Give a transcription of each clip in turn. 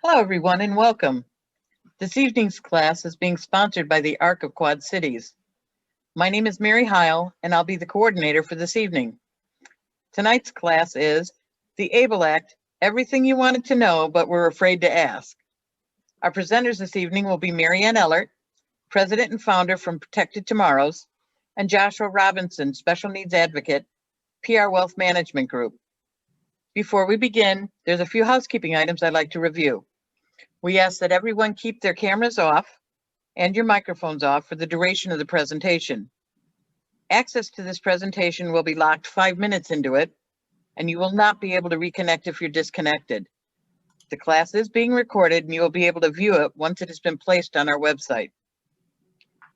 Hello, everyone, and welcome. This evening's class is being sponsored by the Arc of Quad Cities. My name is Mary Heil, and I'll be the coordinator for this evening. Tonight's class is The ABLE Act, Everything You Wanted to Know But Were Afraid to Ask. Our presenters this evening will be Mary Ann Ellert, President and Founder from Protected Tomorrows, and Joshua Robinson, Special Needs Advocate, PR Wealth Management Group. Before we begin, there's a few housekeeping items I'd like to review. We ask that everyone keep their cameras off and your microphones off for the duration of the presentation. Access to this presentation will be locked 5 minutes into it, and you will not be able to reconnect if you're disconnected. The class is being recorded, and you will be able to view it once it has been placed on our website.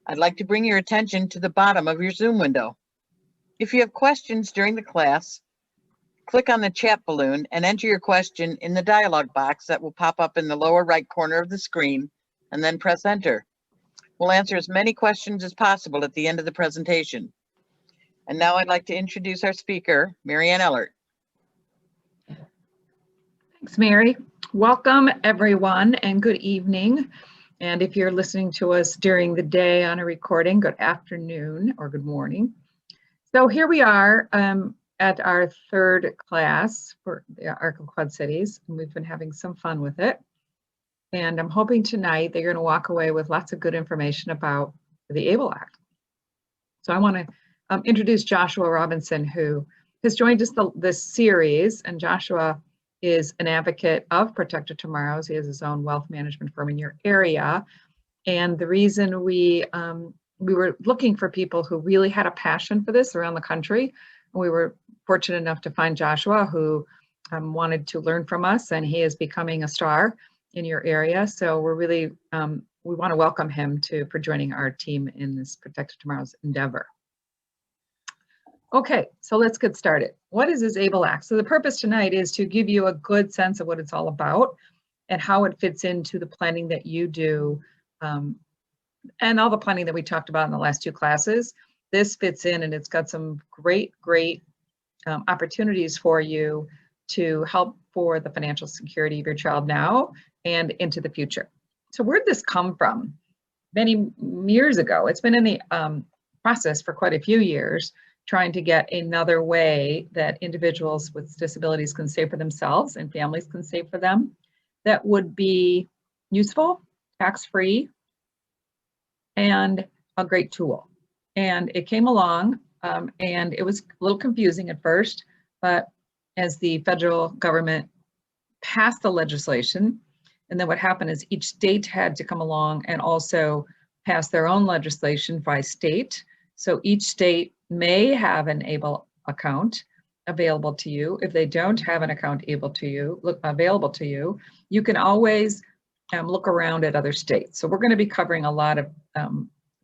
I'd like to bring your attention to the bottom of your Zoom window. If you have questions during the class, click on the chat balloon and enter your question in the dialog box that will pop up in the lower right corner of the screen, and then press enter. We'll answer as many questions as possible at the end of the presentation. And now I'd like to introduce our speaker, Mary Ann Ellert. Thanks, Mary. Welcome, everyone, and good evening. And if you're listening to us during the day on a recording, good afternoon or good morning. So here we are at our third class for the Arc of Quad Cities, and we've been having some fun with it. And I'm hoping tonight that you're going to walk away with lots of good information about the ABLE Act. So I want to introduce Joshua Robinson, who has joined us this series. And Joshua is an advocate of Protected Tomorrows. He has his own wealth management firm in your area. And the reason we were looking for people who really had a passion for this around the country. We were fortunate enough to find Joshua, who wanted to learn from us, and he is becoming a star in your area. So we're really, we want to welcome him for joining our team in this Protected Tomorrows endeavor. Okay, so let's get started. What is this ABLE Act? So the purpose tonight is to give you a good sense of what it's all about and how it fits into the planning that you do, and all the planning that we talked about in the last two classes. This fits in, and it's got some great opportunities for you to help for the financial security of your child now and into the future. So where'd this come from? Many years ago. It's been in the process for quite a few years, trying to get another way that individuals with disabilities can save for themselves and families can save for them that would be useful, tax-free, and a great tool. And it came along, and it was a little confusing at first, but as the federal government passed the legislation, and then what happened is each state had to come along and also pass their own legislation by state. So each state may have an ABLE account available to you. If they don't have an account available to you, you can always look around at other states. So we're going to be covering a lot of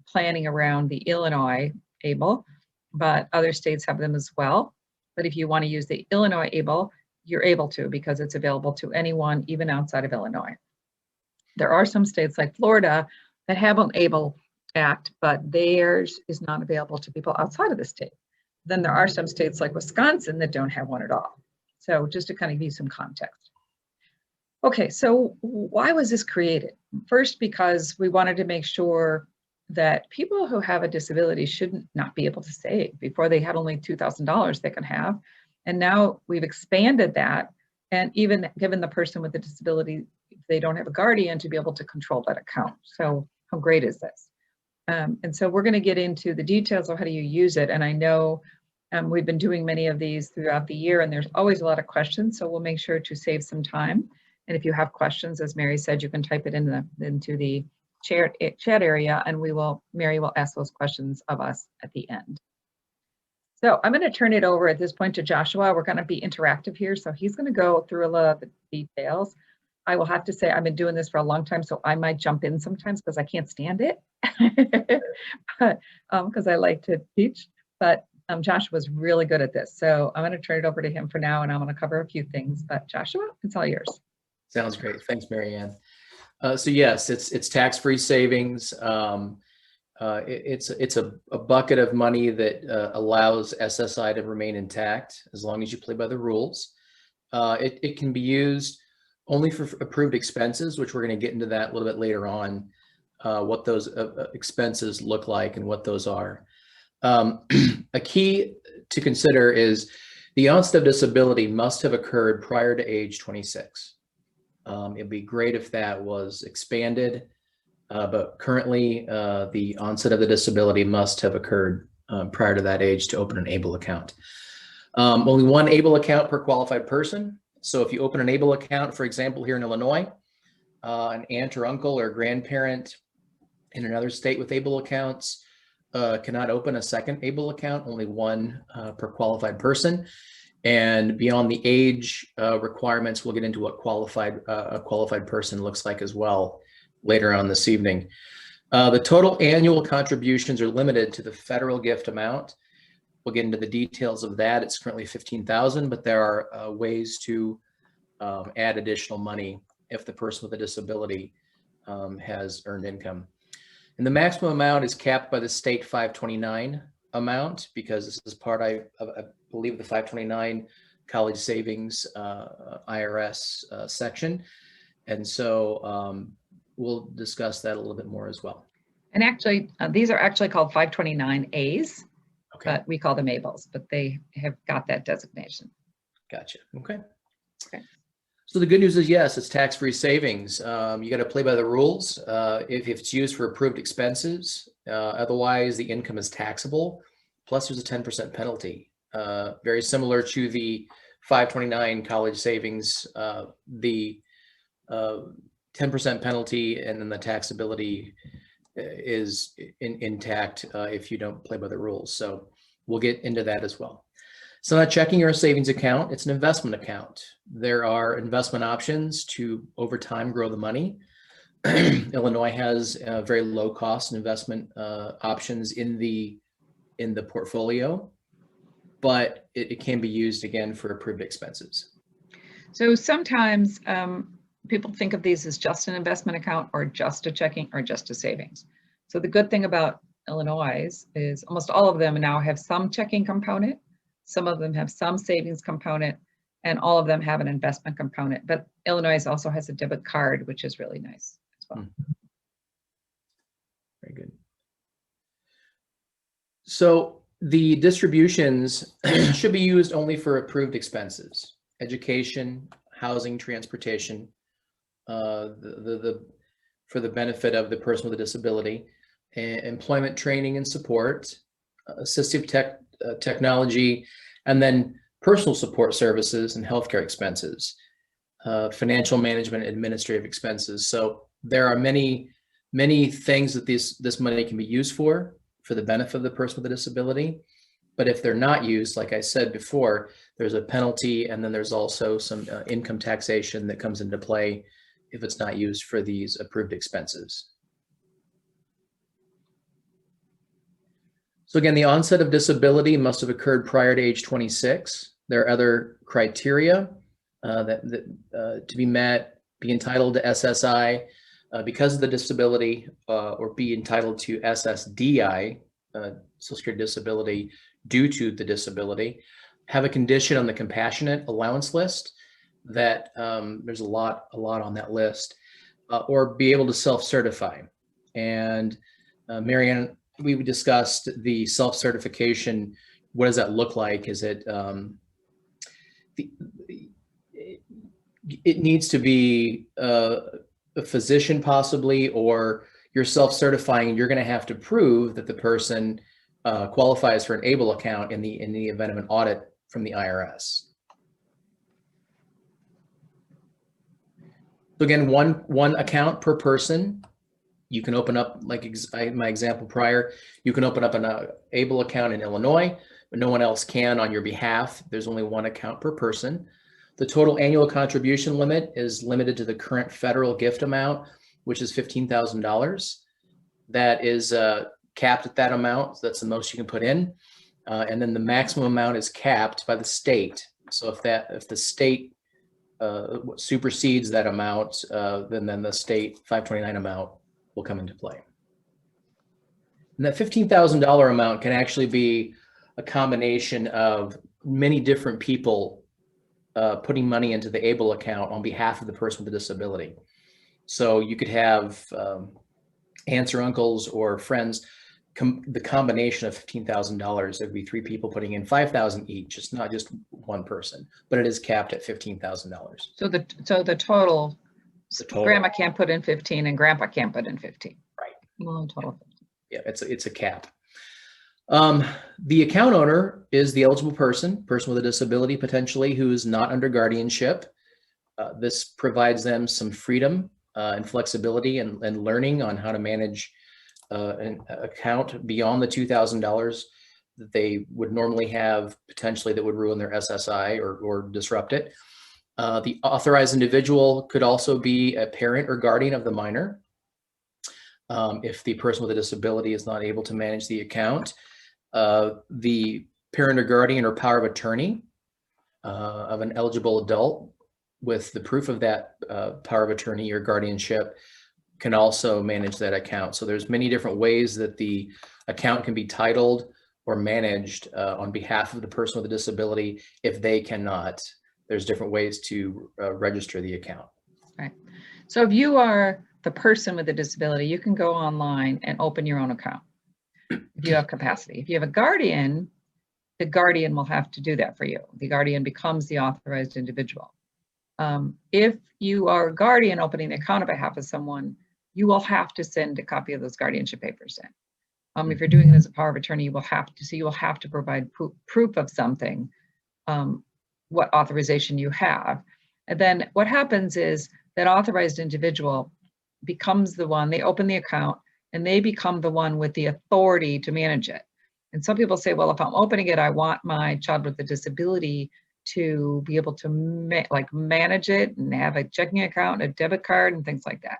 planning around the Illinois ABLE, but other states have them as well. But if you want to use the Illinois ABLE, you're able to, because it's available to anyone, even outside of Illinois. There are some states like Florida that have an ABLE Act, but theirs is not available to people outside of the state. Then there are some states like Wisconsin that don't have one at all. So just to kind of give you some context. Okay, so why was this created? First, because we wanted to make sure that people who have a disability should not be able to save. Before, they had only $2,000 they can have. And now we've expanded that, and even given the person with a disability, if they don't have a guardian, to be able to control that account. So how great is this? And so we're going to get into the details of how do you use it. And I know we've been doing many of these throughout the year, and there's always a lot of questions. So we'll make sure to save some time. And if you have questions, as Mary said, you can type it into the chat area, and Mary will ask those questions of us at the end. So I'm going to turn it over at this point to Joshua. We're going to be interactive here, so he's going to go through a lot of the details. I will have to say I've been doing this for a long time, so I might jump in sometimes because I can't stand it, but because I like to teach. But Joshua's really good at this, so I'm going to turn it over to him for now, and I'm going to cover a few things. But Joshua, it's all yours. Sounds great. Thanks, Mary Ann. So yes, it's tax-free savings. It's a bucket of money that allows SSI to remain intact as long as you play by the rules. It can be used only for approved expenses, which we're going to get into that a little bit later on, what those expenses look like and what those are. A key to consider is the onset of disability must have occurred prior to age 26. It'd be great if that was expanded, but currently the onset of the disability must have occurred prior to that age to open an ABLE account. Only one ABLE account per qualified person. So if you open an ABLE account, for example, here in Illinois, an aunt or uncle or grandparent in another state with ABLE accounts cannot open a second ABLE account, only one per qualified person. And beyond the age requirements, we'll get into what a qualified person looks like as well later on this evening. The total annual contributions are limited to the federal gift amount. We'll get into the details of that. It's currently $15,000, but there are ways to add additional money if the person with a disability has earned income. And the maximum amount is capped by the state 529 amount, because this is part, I believe, the 529 college savings IRS section. And so we'll discuss that a little bit more as well. And actually, these are actually called 529As. Okay. But we call them ABLEs, but they have got that designation. Gotcha. Okay. Okay. So the good news is, yes, it's tax-free savings. You got to play by the rules. If it's used for approved expenses, otherwise the income is taxable. Plus, there's a 10% penalty. Very similar to the 529 college savings, the 10% penalty, and then the taxability is intact if you don't play by the rules. So we'll get into that as well. So not checking or a savings account, it's an investment account. There are investment options to over time grow the money. Illinois has very low cost investment options in the portfolio, but it can be used again for approved expenses. So sometimes people think of these as just an investment account or just a checking or just a savings. So the good thing about Illinois is almost all of them now have some checking component, some of them have some savings component, and all of them have an investment component. But Illinois also has a debit card, which is really nice as well. Very good. So the distributions should be used only for approved expenses: education, housing, transportation, for the benefit of the person with a disability, employment training and support, assistive technology, and then personal support services and healthcare expenses, financial management, administrative expenses. So there are many things that this money can be used for the benefit of the person with a disability. But if they're not used, like I said before, there's a penalty, and then there's also some income taxation that comes into play if it's not used for these approved expenses. So again, the onset of disability must have occurred prior to age 26. There are other criteria that to be met: be entitled to SSI because of the disability, or be entitled to SSDI, Social Security disability, due to the disability, have a condition on the compassionate allowance list that there's a lot on that list, or be able to self-certify. And Marianne, we discussed the self-certification. What does that look like? Is it it needs to be a physician possibly, or you're self-certifying and you're going to have to prove that the person qualifies for an ABLE account in the event of an audit from the IRS. So again, one account per person. You can open up, like my example prior, you can open up an ABLE account in Illinois, but no one else can on your behalf. There's only one account per person. The total annual contribution limit is limited to the current federal gift amount, which is $15,000. That is capped at that amount. So that's the most you can put in. And then the maximum amount is capped by the state. So if the state supersedes that amount, then the state 529 amount will come into play. And that $15,000 amount can actually be a combination of many different people putting money into the ABLE account on behalf of the person with a disability. So you could have aunts or uncles or friends, the combination of $15,000, there'd be 3 people putting in $5,000 each. It's not just one person, but it is capped at $15,000. So the total, The total. grandma can't put in 15 and grandpa can't put in 15. Right. Well, total 15. Yeah, it's a cap. The account owner is the eligible person with a disability potentially who is not under guardianship. This provides them some freedom and flexibility and learning on how to manage an account beyond the $2,000 that they would normally have potentially that would ruin their SSI or disrupt it. The authorized individual could also be a parent or guardian of the minor. If the person with a disability is not able to manage the account, the parent or guardian or power of attorney of an eligible adult with the proof of that power of attorney or guardianship can also manage that account. So there's many different ways that the account can be titled or managed on behalf of the person with a disability. If they cannot, there's different ways to register the account. Right. So if you are the person with a disability, you can go online and open your own account if you have capacity. If you have a guardian, the guardian will have to do that for you. The guardian becomes the authorized individual. If you are a guardian opening an account on behalf of someone, you will have to send a copy of those guardianship papers in. If you're doing it as a power of attorney, you will have to provide proof of something, what authorization you have. And then what happens is that authorized individual becomes the one, they open the account and they become the one with the authority to manage it. And some people say, well, if I'm opening it, I want my child with a disability to be able to manage it and have a checking account, a debit card and things like that.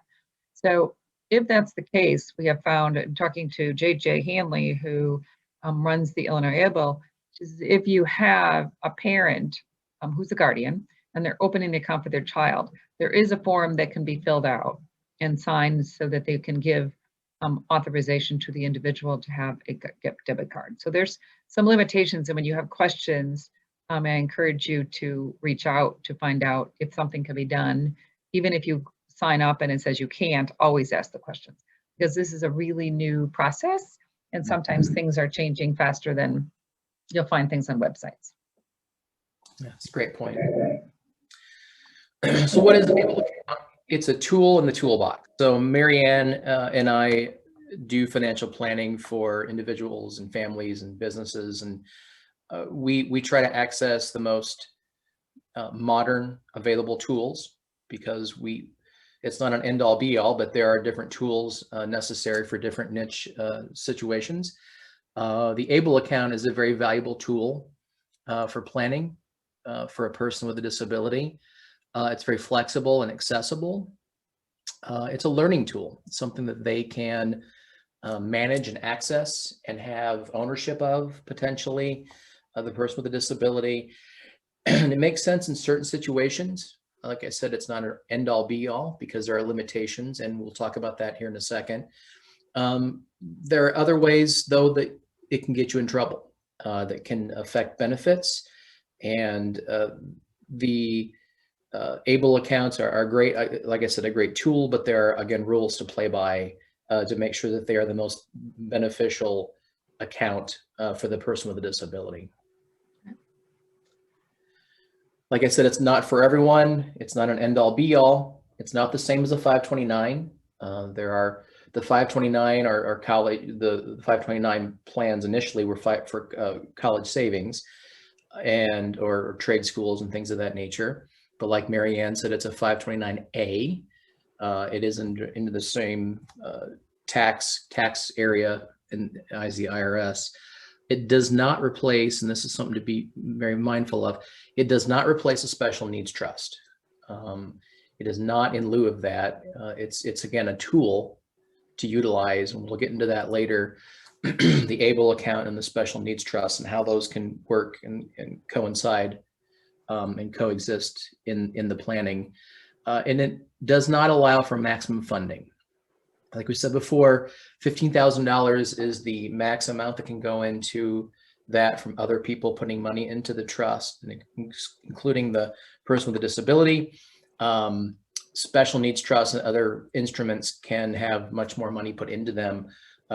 So if that's the case, we have found, talking to JJ Hanley, who runs the Illinois ABLE, if you have a parent who's a guardian and they're opening the account for their child, there is a form that can be filled out and signed so that they can give authorization to the individual to have a debit card. So there's some limitations, and when you have questions, I encourage you to reach out to find out if something can be done. Even if you sign up and it says you can't, always ask the questions, because this is a really new process and sometimes things are changing faster than you'll find things on websites. Yeah, that's a great point. So what is ABLE account? It's a tool in the toolbox. So Marianne and I do financial planning for individuals and families and businesses, and we try to access the most modern available tools, because it's not an end-all be-all, but there are different tools necessary for different niche situations. The ABLE account is a very valuable tool for planning for a person with a disability. It's very flexible and accessible. It's a learning tool. It's something that they can manage and access and have ownership of, potentially, the person with a disability. And it makes sense in certain situations. Like I said, it's not an end-all be-all, because there are limitations, and we'll talk about that here in a second. There are other ways, though, that it can get you in trouble, that can affect benefits. And the ABLE accounts are great, like I said, a great tool, but there are, again, rules to play by to make sure that they are the most beneficial account for the person with a disability. Like I said, it's not for everyone. It's not an end-all be-all. It's not the same as a 529. There are the 529 are college. The 529 plans initially were for college savings and or trade schools and things of that nature. But like Marianne said, it's a 529A. It is into the same tax area as the IRS. It does not replace, and this is something to be very mindful of, it does not replace a special needs trust. It is not in lieu of that. It's again a tool to utilize, and we'll get into that later, the ABLE account and the special needs trust and how those can work and coincide and coexist in the planning. And it does not allow for maximum funding. Like we said before, $15,000 is the max amount that can go into that from other people putting money into the trust, including the person with a disability. Special needs trusts and other instruments can have much more money put into them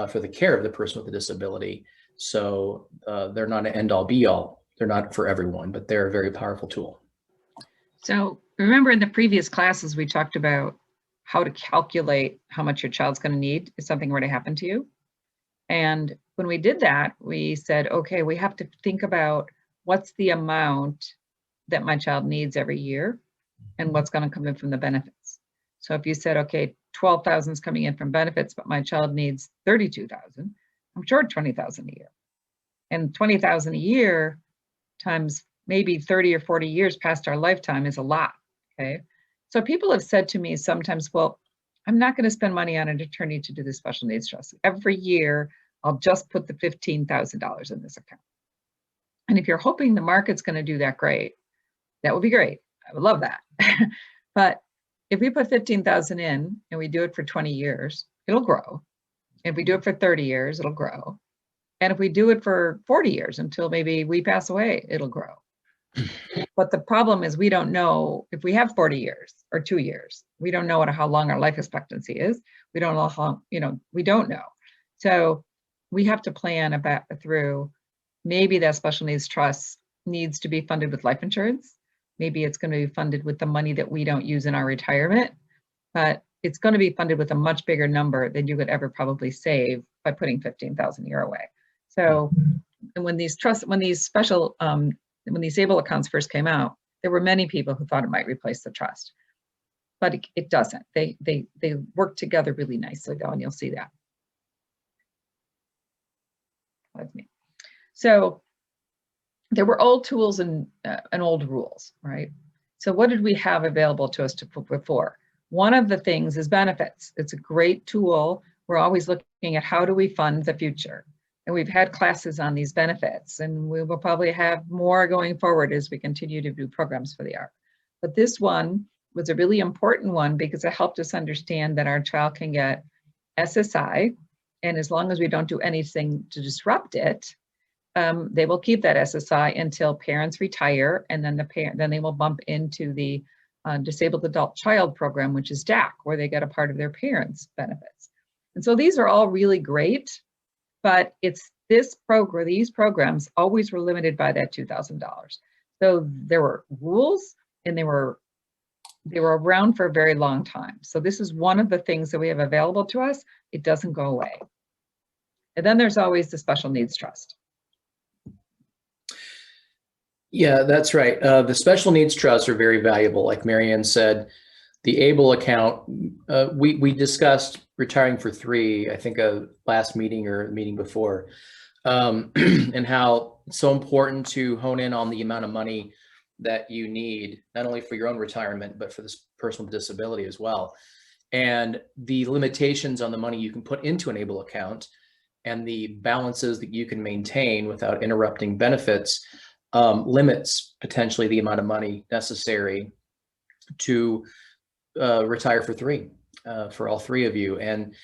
for the care of the person with a disability. So they're not an end-all be-all. They're not for everyone, but they're a very powerful tool. So remember in the previous classes, we talked about how to calculate how much your child's going to need if something were to happen to you. And when we did that, we said, okay, we have to think about what's the amount that my child needs every year and what's going to come in from the benefits. So if you said, okay, 12,000 is coming in from benefits, but my child needs 32,000, I'm short 20,000 a year. And 20,000 a year times maybe 30 or 40 years past our lifetime is a lot, okay? So people have said to me sometimes, well, I'm not going to spend money on an attorney to do the special needs trust. Every year, I'll just put the $15,000 in this account. And if you're hoping the market's going to do that, great. That would be great. I would love that. But if we put 15,000 in and we do it for 20 years, it'll grow. If we do it for 30 years, it'll grow. And if we do it for 40 years until maybe we pass away, it'll grow. But the problem is we don't know if we have 40 years or 2 years. We don't know how long our life expectancy is. We don't know how, we don't know. So we have to plan through, maybe that special needs trust needs to be funded with life insurance. Maybe it's going to be funded with the money that we don't use in our retirement, but it's going to be funded with a much bigger number than you could ever probably save by putting 15,000 a year away. So, and when these ABLE accounts first came out, there were many people who thought it might replace the trust, but it doesn't. They work together really nicely though, and you'll see that. That's me. So there were old tools and old rules, right? So what did we have available to us before? One of the things is benefits. It's a great tool. We're always looking at how do we fund the future? And we've had classes on these benefits, and we will probably have more going forward as we continue to do programs for the ARC. But this one was a really important one because it helped us understand that our child can get SSI, and as long as we don't do anything to disrupt it, they will keep that SSI until parents retire, and then then they will bump into the Disabled Adult Child Program, which is DAC, where they get a part of their parents' benefits. And so these are all really great, but it's these programs always were limited by that $2,000. So there were rules, and they were around for a very long time. So this is one of the things that we have available to us. It doesn't go away. And then there's always the special needs trust. Yeah, that's right. The special needs trusts are very valuable. Like Marianne said, the ABLE account, we discussed retiring for 3, I think last meeting or the meeting before, and how it's so important to hone in on the amount of money that you need, not only for your own retirement, but for this person with disability as well. And the limitations on the money you can put into an ABLE account and the balances that you can maintain without interrupting benefits limits potentially the amount of money necessary to retire for 3, for all 3 of you. And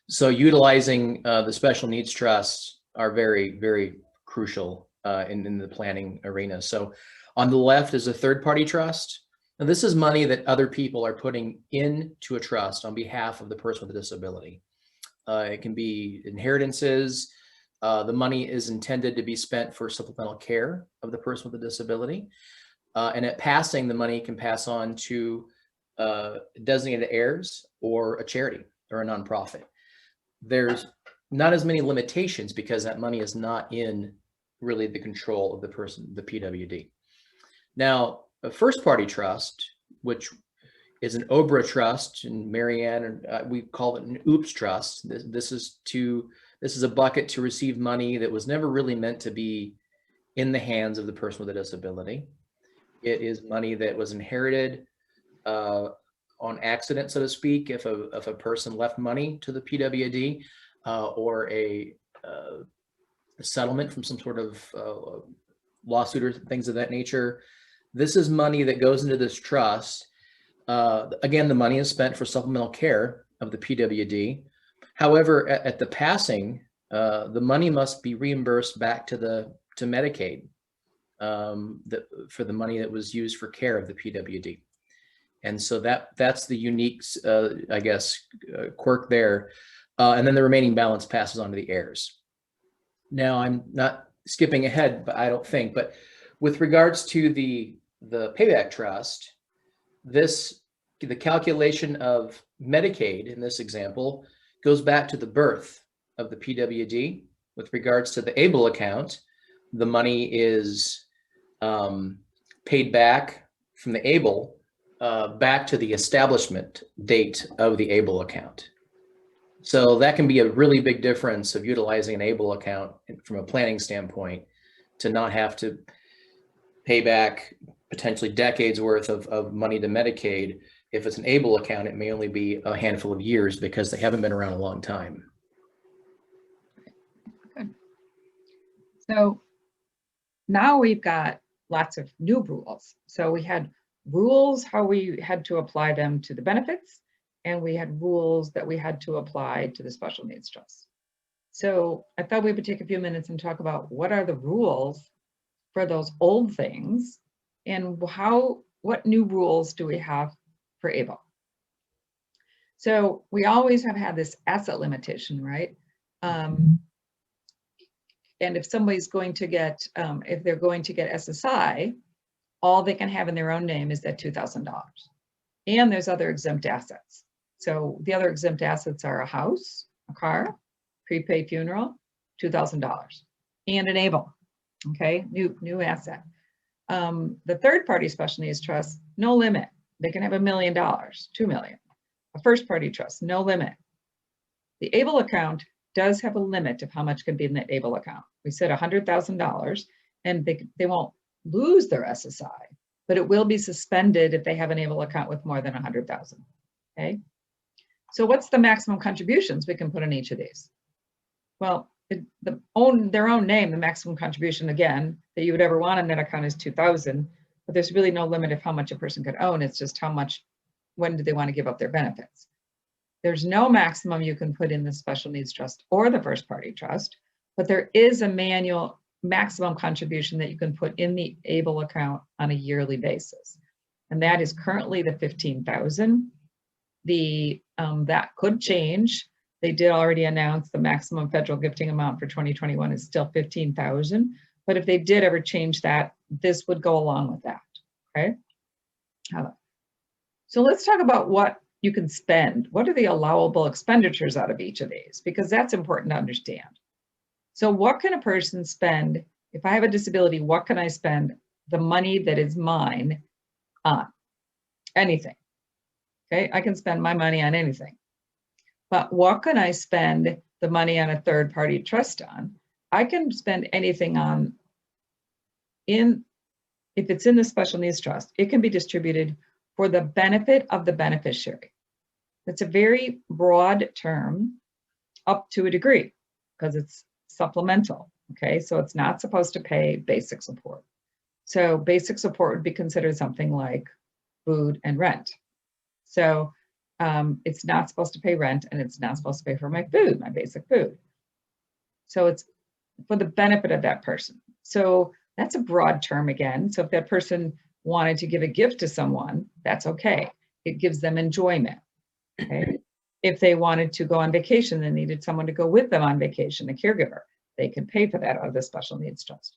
so utilizing the special needs trusts are very, very crucial in the planning arena. So on the left is a third-party trust. And this is money that other people are putting into a trust on behalf of the person with a disability. It can be inheritances. The money is intended to be spent for supplemental care of the person with a disability. And at passing, the money can pass on to designated heirs or a charity or a nonprofit. There's not as many limitations because that money is not in really the control of the person, the PWD. Now, a first party trust, which is an OBRA trust, and Marianne, we call it an OOPS trust. This is a bucket to receive money that was never really meant to be in the hands of the person with a disability. It is money that was inherited on accident, so to speak, if a person left money to the PWD or a settlement from some sort of lawsuit or things of that nature. This is money that goes into this trust. Again, the money is spent for supplemental care of the PWD. However, at the passing, the money must be reimbursed back to the to Medicaid for the money that was used for care of the PWD. And so that's the unique, I guess, quirk there. And then the remaining balance passes on to the heirs. Now, I'm not skipping ahead, but I don't think, but with regards to the payback trust, the calculation of Medicaid in this example goes back to the birth of the PWD. With regards to the ABLE account, the money is paid back from the ABLE back to the establishment date of the ABLE account. So that can be a really big difference of utilizing an ABLE account from a planning standpoint to not have to pay back potentially decades worth of money to Medicaid. If it's an ABLE account, it may only be a handful of years because they haven't been around a long time. Good. So now we've got lots of new rules. So we had rules, how we had to apply them to the benefits, and we had rules that we had to apply to the special needs trust. So I thought we would take a few minutes and talk about what are the rules for those old things and what new rules do we have for ABLE. So we always have had this asset limitation, right? And if somebody's going to get, if they're going to get SSI, all they can have in their own name is that $2,000. And there's other exempt assets. So the other exempt assets are a house, a car, prepaid funeral, $2,000, and an ABLE, okay, new asset. The third party special needs trust, no limit. They can have $1 million, $2 million. A first party trust, no limit. The ABLE account does have a limit of how much can be in the ABLE account. We said $100,000, and they won't lose their SSI, but it will be suspended if they have an ABLE account with more than 100,000. Okay. So what's the maximum contributions we can put in each of these? Well, their own name, the maximum contribution again that you would ever want in that account is 2,000, but there's really no limit of how much a person could own. It's just how much, when do they want to give up their benefits? There's no maximum you can put in the special needs trust or the first party trust, but there is a manual maximum contribution that you can put in the ABLE account on a yearly basis. And that is currently the 15,000. That could change. They did already announce the maximum federal gifting amount for 2021 is still 15,000. But if they did ever change that, this would go along with that, okay? So let's talk about what you can spend. What are the allowable expenditures out of each of these? Because that's important to understand. So what can a person spend? If I have a disability, what can I spend the money that is mine on? Anything, okay? I can spend my money on anything. But what can I spend the money on a third party trust on? I can spend anything on, if it's in the special needs trust, it can be distributed for the benefit of the beneficiary. That's a very broad term up to a degree because it's supplemental, okay? So it's not supposed to pay basic support. So basic support would be considered something like food and rent. So it's not supposed to pay rent and it's not supposed to pay for my food, my basic food. So it's for the benefit of that person. So that's a broad term again. So if that person wanted to give a gift to someone, that's okay. It gives them enjoyment, okay? If they wanted to go on vacation and needed someone to go with them on vacation, a caregiver, they can pay for that out of the special needs trust.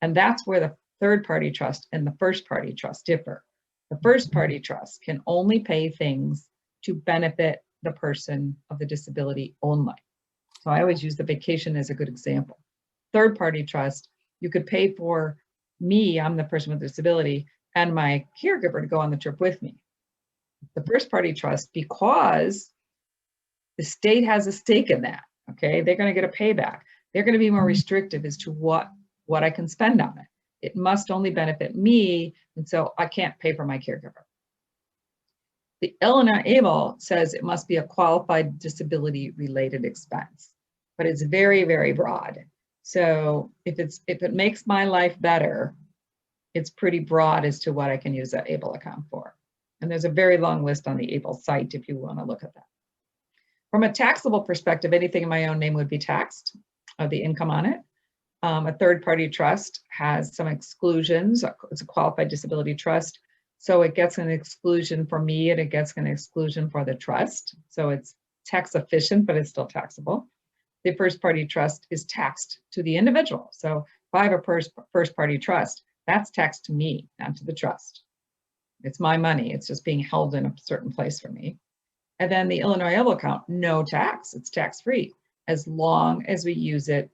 And that's where the third party trust and the first party trust differ. The first party trust can only pay things to benefit the person of the disability only. So I always use the vacation as a good example. Third party trust, you could pay for me, I'm the person with disability, and my caregiver to go on the trip with me. The first party trust, because the state has a stake in that, okay? They're going to get a payback. They're going to be more restrictive as to what I can spend on it. It must only benefit me, and so I can't pay for my caregiver. The Illinois ABLE says it must be a qualified disability related expense, but it's very, very broad. So if it makes my life better, it's pretty broad as to what I can use that ABLE account for. And there's a very long list on the ABLE site if you want to look at that. From a taxable perspective, anything in my own name would be taxed, the income on it. A third-party trust has some exclusions. It's a qualified disability trust. So it gets an exclusion for me and it gets an exclusion for the trust. So it's tax efficient, but it's still taxable. The first-party trust is taxed to the individual. So if I have a first-party trust, that's taxed to me, not to the trust. It's my money. It's just being held in a certain place for me. And then the Illinois ABLE account, no tax. It's tax-free as long as we use it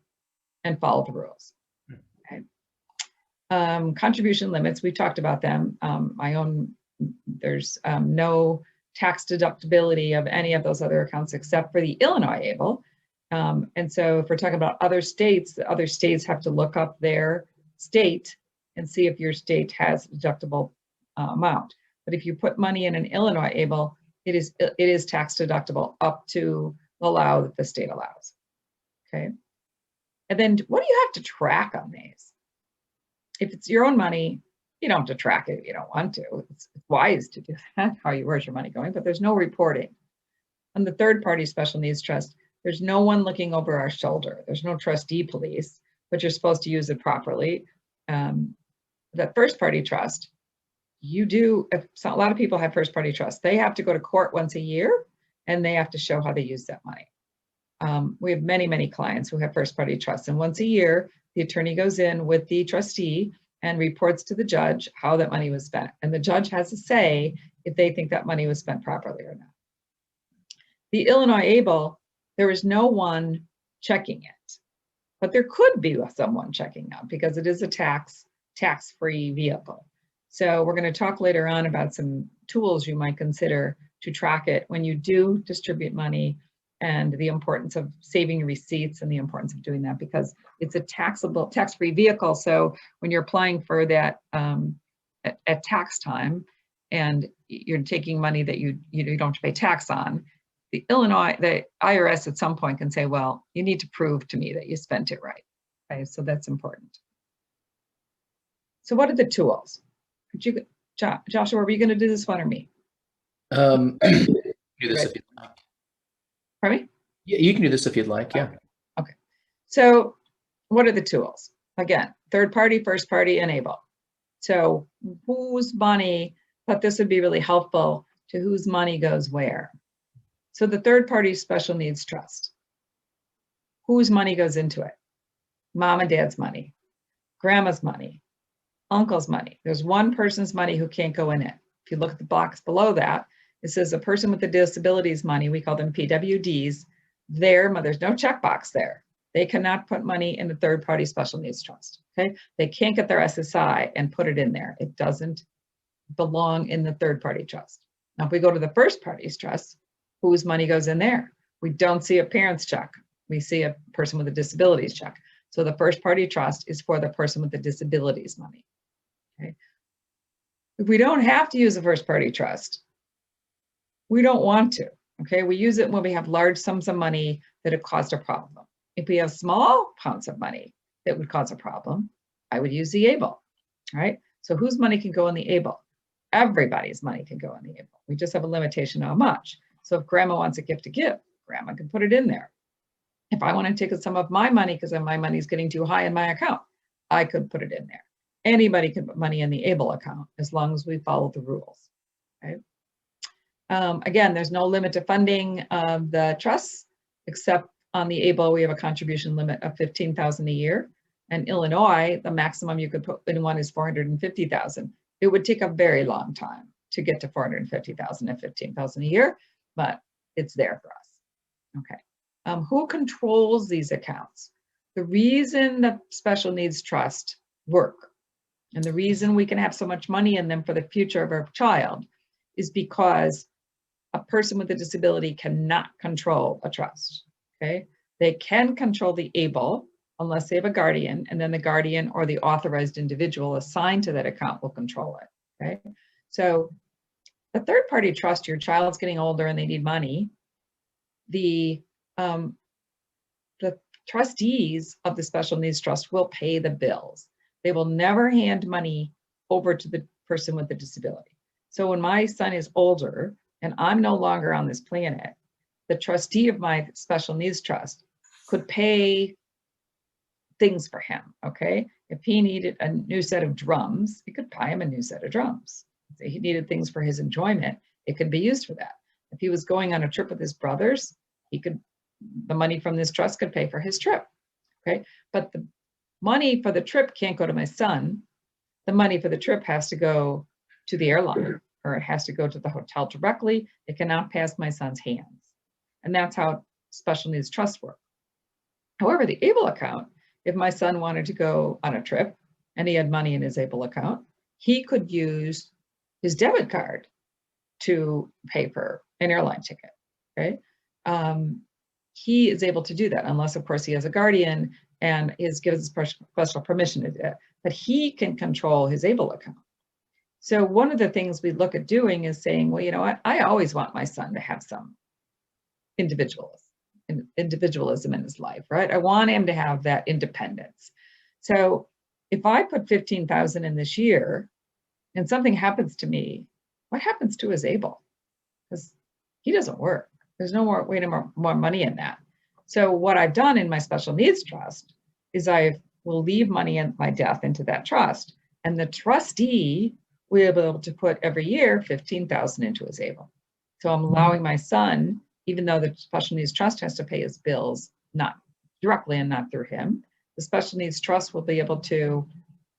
and follow the rules. Okay. Contribution limits, we talked about them. There's no tax deductibility of any of those other accounts except for the Illinois ABLE. And so if we're talking about other states have to look up their state and see if your state has a deductible amount. But if you put money in an Illinois ABLE, it is tax deductible up to the allow that the state allows. Okay. And then what do you have to track on these? If it's your own money, you don't have to track it if you don't want to. It's wise to do that, where's your money going, but there's no reporting. On the third-party special needs trust, there's no one looking over our shoulder. There's no trustee police, but you're supposed to use it properly. That first-party trust, a lot of people have first-party trust. They have to go to court once a year, and they have to show how they use that money. We have many, many clients who have first-party trusts, and once a year, the attorney goes in with the trustee and reports to the judge how that money was spent. And the judge has to say if they think that money was spent properly or not. The Illinois ABLE, there is no one checking it, but there could be someone checking out because it is a tax-free vehicle. So we're going to talk later on about some tools you might consider to track it when you do distribute money, and the importance of saving receipts and the importance of doing that because it's a tax-free vehicle. So when you're applying for that at tax time and you're taking money that you don't have to pay tax on, the IRS at some point can say, well, you need to prove to me that you spent it right. Okay, so that's important. So what are the tools? Joshua, were you going to do this one or me? Do this if you'd like. Pardon me? Yeah, you can do this if you'd like, yeah. Okay. So what are the tools? Again, third party, first party, and ABLE. So whose money, but this would be really helpful to whose money goes where. So the third party special needs trust. Whose money goes into it? Mom and dad's money, grandma's money, uncle's money. There's one person's money who can't go in it. If you look at the box below that, it says a person with the disabilities money, we call them PWDs, there's no checkbox there. They cannot put money in the third party special needs trust, okay? They can't get their SSI and put it in there. It doesn't belong in the third party trust. Now, if we go to the first party's trust, whose money goes in there? We don't see a parent's check. We see a person with a disabilities check. So the first party trust is for the person with the disabilities money, okay? If we don't have to use a first party trust, we don't want to, okay? We use it when we have large sums of money that have caused a problem. If we have small amounts of money that would cause a problem, I would use the ABLE, right? So whose money can go in the ABLE? Everybody's money can go in the ABLE. We just have a limitation on how much. So if grandma wants a gift to give, grandma can put it in there. If I want to take some of my money because my money is getting too high in my account, I could put it in there. Anybody can put money in the ABLE account as long as we follow the rules, okay? Again, there's no limit to funding of the trusts, except on the ABLE, we have a contribution limit of $15,000 a year. And Illinois, the maximum you could put in one is $450,000. It would take a very long time to get to $450,000 and $15,000 a year, but it's there for us. Okay. Who controls these accounts? The reason the special needs trust work and the reason we can have so much money in them for the future of our child is because a person with a disability cannot control a trust, okay? They can control the ABLE unless they have a guardian, and then the guardian or the authorized individual assigned to that account will control it, okay? So the third-party trust, your child's getting older and they need money, the trustees of the special needs trust will pay the bills. They will never hand money over to the person with the disability. So when my son is older and I'm no longer on this planet, the trustee of my special needs trust could pay things for him, okay? If he needed a new set of drums, he could buy him a new set of drums. If he needed things for his enjoyment, it could be used for that. If he was going on a trip with his brothers, the money from this trust could pay for his trip, okay? But the money for the trip can't go to my son. The money for the trip has to go to the airline, or it has to go to the hotel directly. It cannot pass my son's hands. And that's how special needs trusts work. However, the ABLE account, if my son wanted to go on a trip and he had money in his ABLE account, he could use his debit card to pay for an airline ticket, okay? He is able to do that, unless of course he has a guardian and gives special permission to do it, but he can control his ABLE account. So one of the things we look at doing is saying, well, you know what, I always want my son to have some individualism in his life, right? I want him to have that independence. So if I put 15,000 in this year and something happens to me, what happens to his ABLE? Because he doesn't work. There's no more way to more money in that. So what I've done in my special needs trust is I will leave money at my death into that trust, and the trustee will be able to put every year 15,000 into his ABLE. So I'm allowing my son, even though the special needs trust has to pay his bills, not directly and not through him, the special needs trust will be able to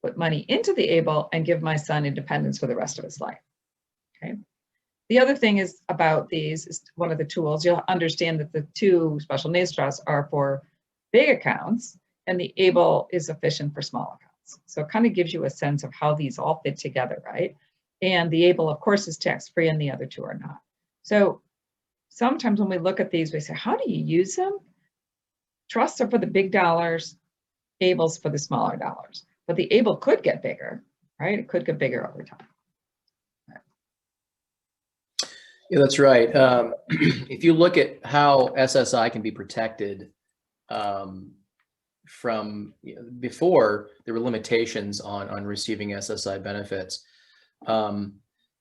put money into the ABLE and give my son independence for the rest of his life. Okay. The other thing is about these is one of the tools. You'll understand that the two special needs trusts are for big accounts, and the ABLE is efficient for small accounts. So it kind of gives you a sense of how these all fit together, right? And the ABLE, of course, is tax-free, and the other two are not. So sometimes when we look at these, we say, how do you use them? Trusts are for the big dollars, ABLE's for the smaller dollars. But the ABLE could get bigger, right? It could get bigger over time. Yeah, that's right. If you look at how SSI can be protected from before, there were limitations on receiving SSI benefits. And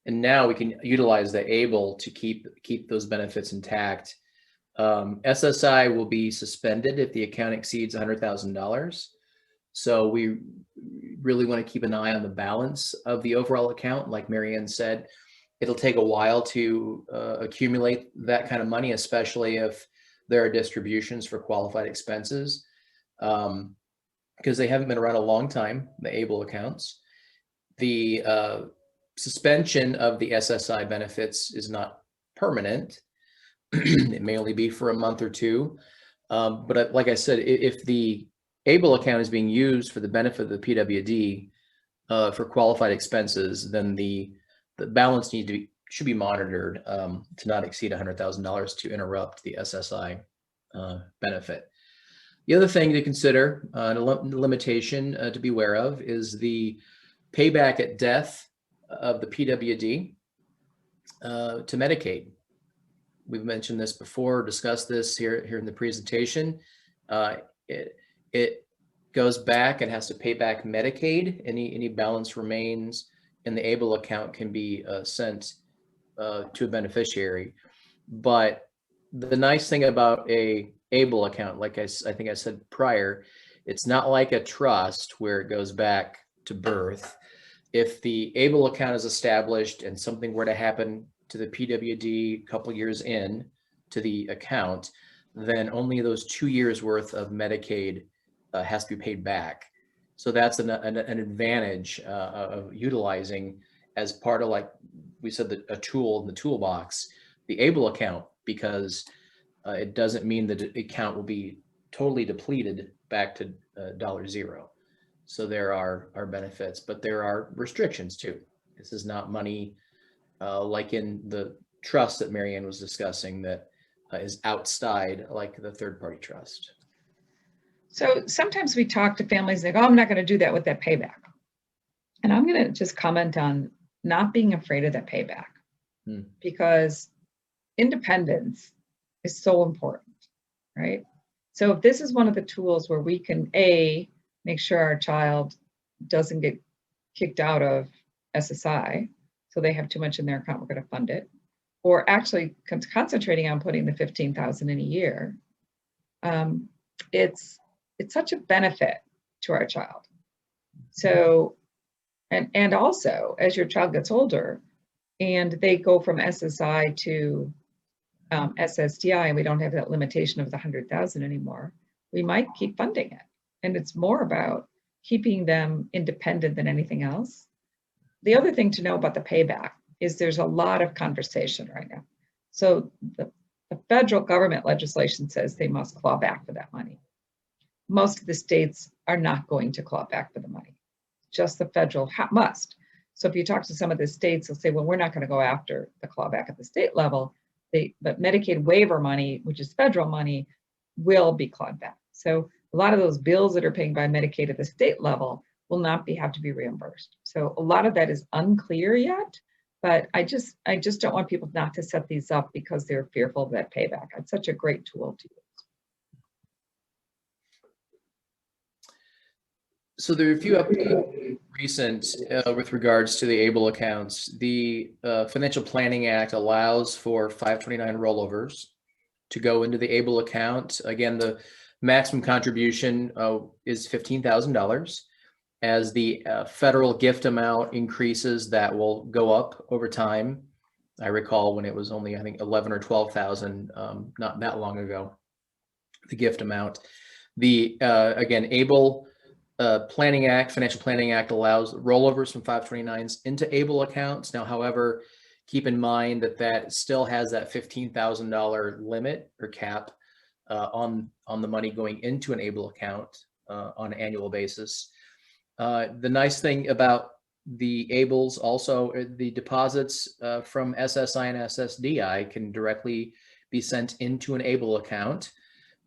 now we can utilize the ABLE to keep those benefits intact. SSI will be suspended if the account exceeds $100,000. So we really want to keep an eye on the balance of the overall account. Like Marianne said, it'll take a while to accumulate that kind of money, especially if there are distributions for qualified expenses, because they haven't been around a long time, the ABLE accounts. The suspension of the SSI benefits is not permanent. It may only be for a month or two. But like I said, if the ABLE account is being used for the benefit of the PWD for qualified expenses, then the balance should be monitored to not exceed $100,000 to interrupt the SSI benefit. The other thing to consider, a limitation to be aware of, is the payback at death of the PWD to Medicaid. We've mentioned this before, discussed this here in the presentation. It goes back and has to pay back Medicaid. Any balance remains in the ABLE account can be sent to a beneficiary. But the nice thing about a ABLE account, like I think I said prior, it's not like a trust where it goes back to birth. If the ABLE account is established and something were to happen to the PWD a couple years in to the account, then only those 2 years worth of Medicaid has to be paid back. So that's an advantage of utilizing as part of, like we said, a tool in the toolbox, the ABLE account, because it doesn't mean that the account will be totally depleted back to $0. So there are benefits, but there are restrictions too. This is not money like in the trust that Marianne was discussing that is outside, like the third-party trust. So sometimes we talk to families and they go, oh, I'm not going to do that with that payback. And I'm going to just comment on not being afraid of that payback, because independence is so important, right? So if this is one of the tools where we can, A, make sure our child doesn't get kicked out of SSI, so they have too much in their account, we're going to fund it, or actually concentrating on putting the 15,000 in a year, it's such a benefit to our child. So, and also as your child gets older and they go from SSI to SSDI, and we don't have that limitation of the 100,000 anymore, we might keep funding it. And it's more about keeping them independent than anything else. The other thing to know about the payback is there's a lot of conversation right now. So the federal government legislation says they must claw back for that money. Most of the states are not going to claw back for the money. Just the federal must. So if you talk to some of the states, they'll say, well, we're not going to go after the clawback at the state level. But Medicaid waiver money, which is federal money, will be clawed back. So a lot of those bills that are paying by Medicaid at the state level will not have to be reimbursed. So a lot of that is unclear yet, but I just don't want people not to set these up because they're fearful of that payback. It's such a great tool to use. So there are a few updates recent with regards to the ABLE accounts. The Financial Planning Act allows for 529 rollovers to go into the ABLE account. Again, the maximum contribution is $15,000. As the federal gift amount increases, that will go up over time. I recall when it was only, I think, 11 or 12,000 not that long ago, the gift amount. The again, ABLE Planning Act, Financial Planning Act allows rollovers from 529s into ABLE accounts. Now, however, keep in mind that that still has that $15,000 limit or cap on the money going into an ABLE account on an annual basis. The nice thing about the ABLEs also, the deposits from SSI and SSDI can directly be sent into an ABLE account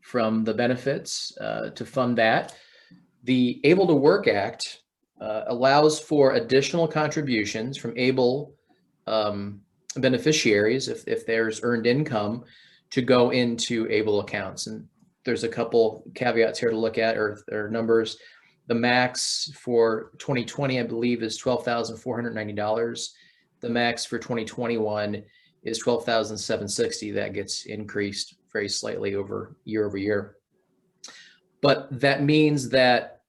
from the benefits to fund that. The Able to Work Act allows for additional contributions from ABLE beneficiaries if there's earned income to go into ABLE accounts. And there's a couple caveats here to look at or numbers. The max for 2020, I believe, is $12,490. The max for 2021 is $12,760. That gets increased very slightly over year. But that means that,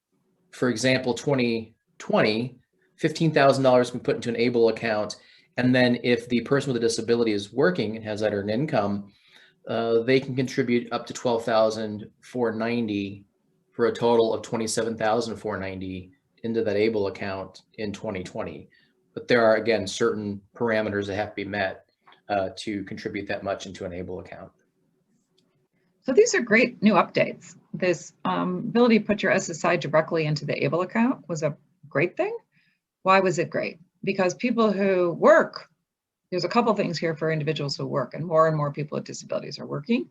for example, 2020, $15,000 can be put into an ABLE account. And then if the person with a disability is working and has that earned income, they can contribute up to $12,490 for a total of $27,490 into that ABLE account in 2020. But there are, again, certain parameters that have to be met to contribute that much into an ABLE account. So these are great new updates. This ability to put your SSI directly into the ABLE account was a great thing. Why was it great? Because people who work, there's a couple things here for individuals who work, and more people with disabilities are working.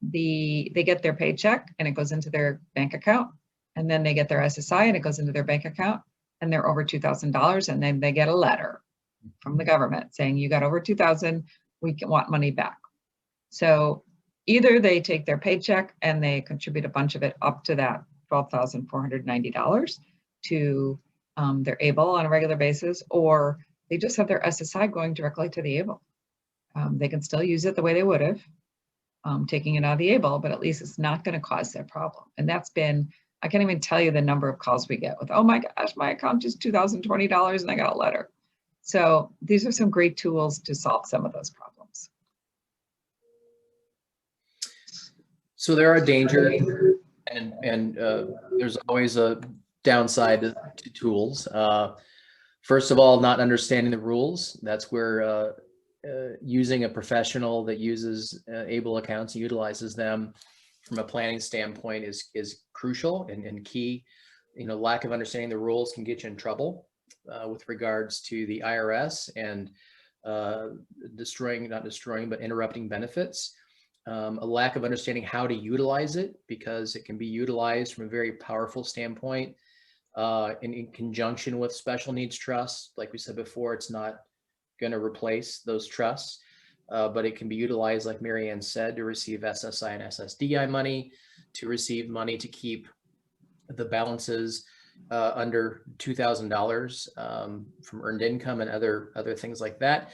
They get their paycheck and it goes into their bank account, and then they get their SSI and it goes into their bank account, and they're over $2,000, and then they get a letter from the government saying you got over 2,000, we want money back. So either they take their paycheck and they contribute a bunch of it up to that $12,490 to their ABLE on a regular basis, or they just have their SSI going directly to the ABLE. They can still use it the way they would have, taking it out of the ABLE, but at least it's not going to cause that problem. And that's been, I can't even tell you the number of calls we get with, oh my gosh, my account is $2,020 and I got a letter. So these are some great tools to solve some of those problems. So there are dangers, and there's always a downside to tools. First of all, not understanding the rules. That's where using a professional that uses ABLE accounts and utilizes them from a planning standpoint is crucial and key. You know, lack of understanding the rules can get you in trouble with regards to the IRS and interrupting benefits. A lack of understanding how to utilize it, because it can be utilized from a very powerful standpoint in conjunction with special needs trusts. Like we said before, it's not going to replace those trusts, but it can be utilized, like Mary Ann said, to receive SSI and SSDI money, to receive money to keep the balances under $2,000 from earned income and other things like that.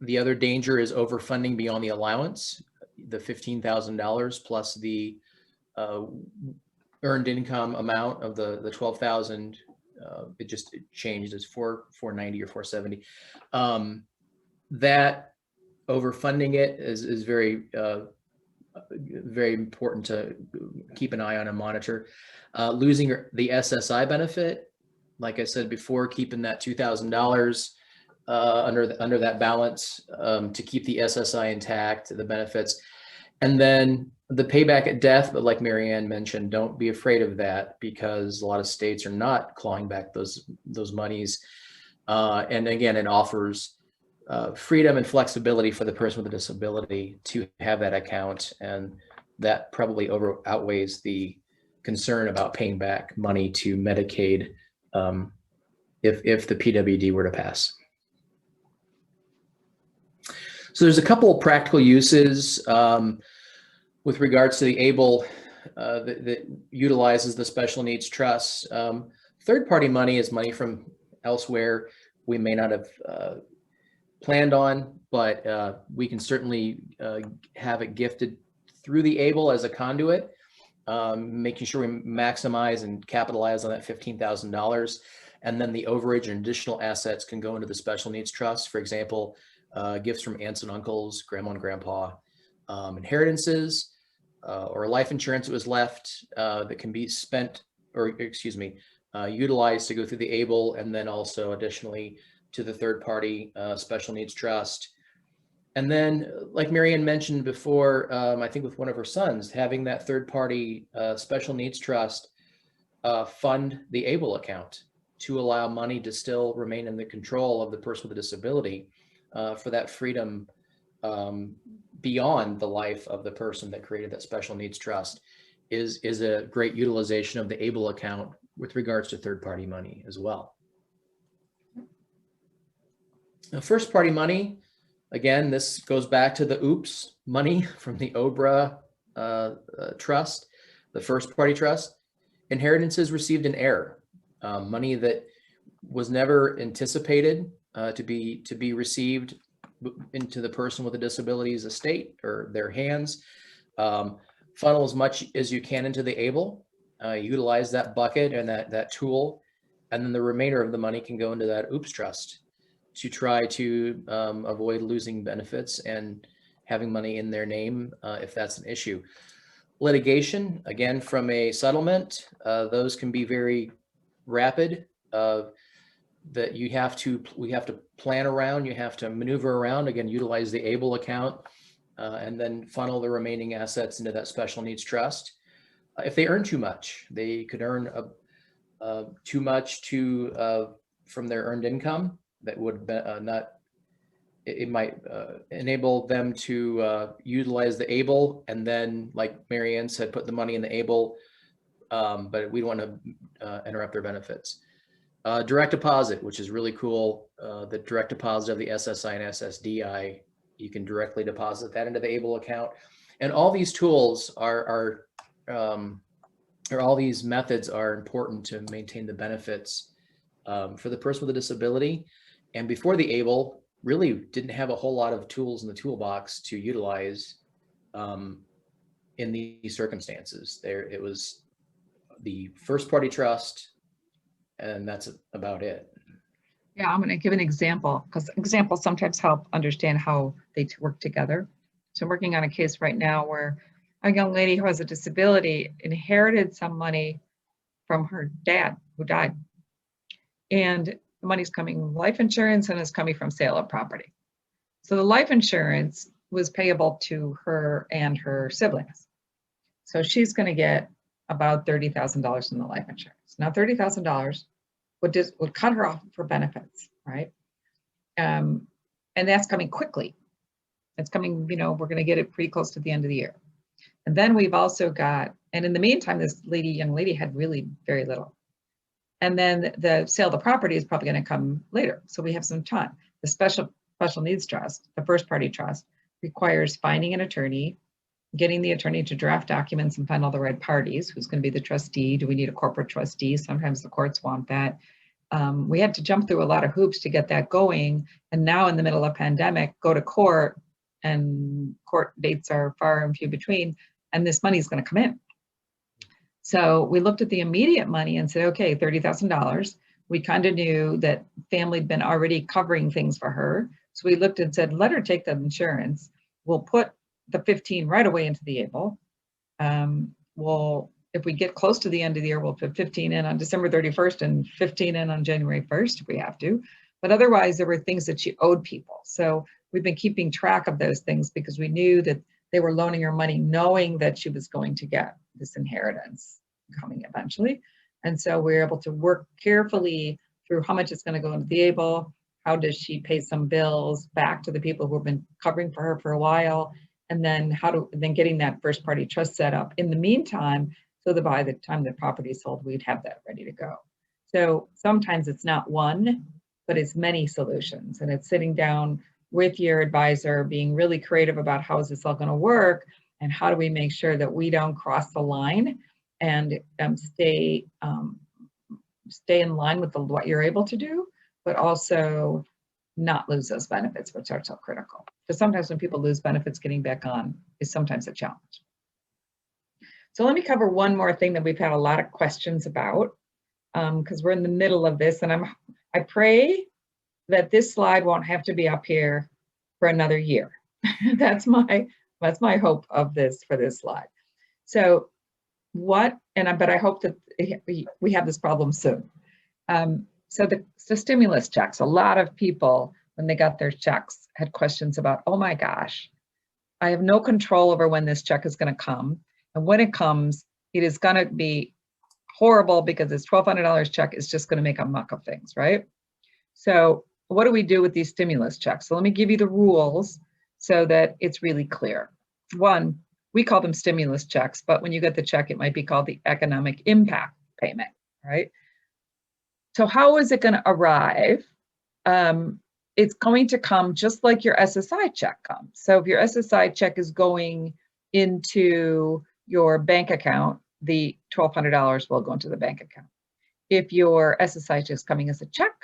The other danger is overfunding beyond the allowance, the $15,000 plus the earned income amount of the 12,000. It changed as 490 or 470. That overfunding it is very very important to keep an eye on and monitor. Losing the SSI benefit, like I said before, keeping that $2,000 under that balance to keep the SSI intact, the benefits. And then the payback at death, but like Mary Ann mentioned, don't be afraid of that, because a lot of states are not clawing back those monies. And again, it offers freedom and flexibility for the person with a disability to have that account, and that probably outweighs the concern about paying back money to Medicaid if the PWD were to pass. So there's a couple of practical uses with regards to the ABLE that utilizes the special needs trust. Third-party money is money from elsewhere we may not have planned on, but we can certainly have it gifted through the ABLE as a conduit, making sure we maximize and capitalize on that $15,000. And then the overage and additional assets can go into the special needs trust. For example, gifts from aunts and uncles, grandma and grandpa, inheritances, or life insurance that was left that can be spent, or excuse me, utilized to go through the ABLE, and then also additionally to the third party special needs trust. And then, like Mary Ann mentioned before, I think with one of her sons, having that third party special needs trust fund the ABLE account to allow money to still remain in the control of the person with a disability for that freedom beyond the life of the person that created that special needs trust is a great utilization of the ABLE account with regards to third party money as well. Now, first party money, again, this goes back to the OOPS money from the OBRA trust, the first party trust. Inheritances received in error, money that was never anticipated to be received into the person with a disability's estate or their hands. Funnel as much as you can into the ABLE, utilize that bucket and that tool, and then the remainder of the money can go into that OOPS trust to try to avoid losing benefits and having money in their name if that's an issue. Litigation, again, from a settlement, those can be very rapid. That we have to plan around, you have to maneuver around, again, utilize the ABLE account, and then funnel the remaining assets into that special needs trust. If they earn too much, they could earn too much from their earned income. That would it might enable them to utilize the ABLE, and then, like Mary Ann said, put the money in the ABLE, but we don't want to interrupt their benefits. Direct deposit, which is really cool. The direct deposit of the SSI and SSDI, you can directly deposit that into the ABLE account. And all these tools or all these methods are important to maintain the benefits for the person with a disability. And before the ABLE, really didn't have a whole lot of tools in the toolbox to utilize in these circumstances. It was the first party trust, and that's about it. Yeah, I'm going to give an example, because examples sometimes help understand how they work together. So I'm working on a case right now where a young lady who has a disability inherited some money from her dad who died. And the money's coming from life insurance and is coming from sale of property. So the life insurance was payable to her and her siblings. So she's going to get about $30,000 in the life insurance. Now, $30,000 would cut her off for benefits, right? And that's coming quickly. It's coming, we're going to get it pretty close to the end of the year. And then we've also got, and in the meantime, this young lady had really very little. And then the sale of the property is probably going to come later. So we have some time. The special needs trust, the first party trust, requires finding an attorney, getting the attorney to draft documents and find all the right parties. Who's going to be the trustee? Do we need a corporate trustee? Sometimes the courts want that. We had to jump through a lot of hoops to get that going. And now in the middle of pandemic, go to court, and court dates are far and few between, and this money is going to come in. So we looked at the immediate money and said, okay, $30,000. We kind of knew that family had been already covering things for her. So we looked and said, let her take the insurance. We'll put the 15 right away into the ABLE. If we get close to the end of the year, we'll put 15 in on December 31st and 15 in on January 1st if we have to. But otherwise, there were things that she owed people. So we've been keeping track of those things because we knew that they were loaning her money knowing that she was going to get this inheritance coming eventually. And so we're able to work carefully through how much it's going to go into the ABLE, how does she pay some bills back to the people who have been covering for her for a while, and then getting that first party trust set up in the meantime, so that by the time the property is sold, we'd have that ready to go. So sometimes it's not one, but it's many solutions, and it's sitting down with your advisor, being really creative about how is this all going to work, and how do we make sure that we don't cross the line and stay in line with what you're able to do, but also not lose those benefits, which are so critical. Because sometimes when people lose benefits, getting back on is sometimes a challenge. So let me cover one more thing that we've had a lot of questions about, because we're in the middle of this, and I pray that this slide won't have to be up here for another year. That's my hope of this for this slide. So but I hope that we have this problem soon. So the stimulus checks, a lot of people, when they got their checks, had questions about, oh my gosh, I have no control over when this check is going to come. And when it comes, it is going to be horrible because this $1,200 check is just going to make a muck of things, right? So what do we do with these stimulus checks? So let me give you the rules so that it's really clear. One, we call them stimulus checks, but when you get the check, it might be called the economic impact payment, right? So how is it going to arrive? It's going to come just like your SSI check comes. So if your SSI check is going into your bank account, the $1,200 will go into the bank account. If your SSI check is coming as a check,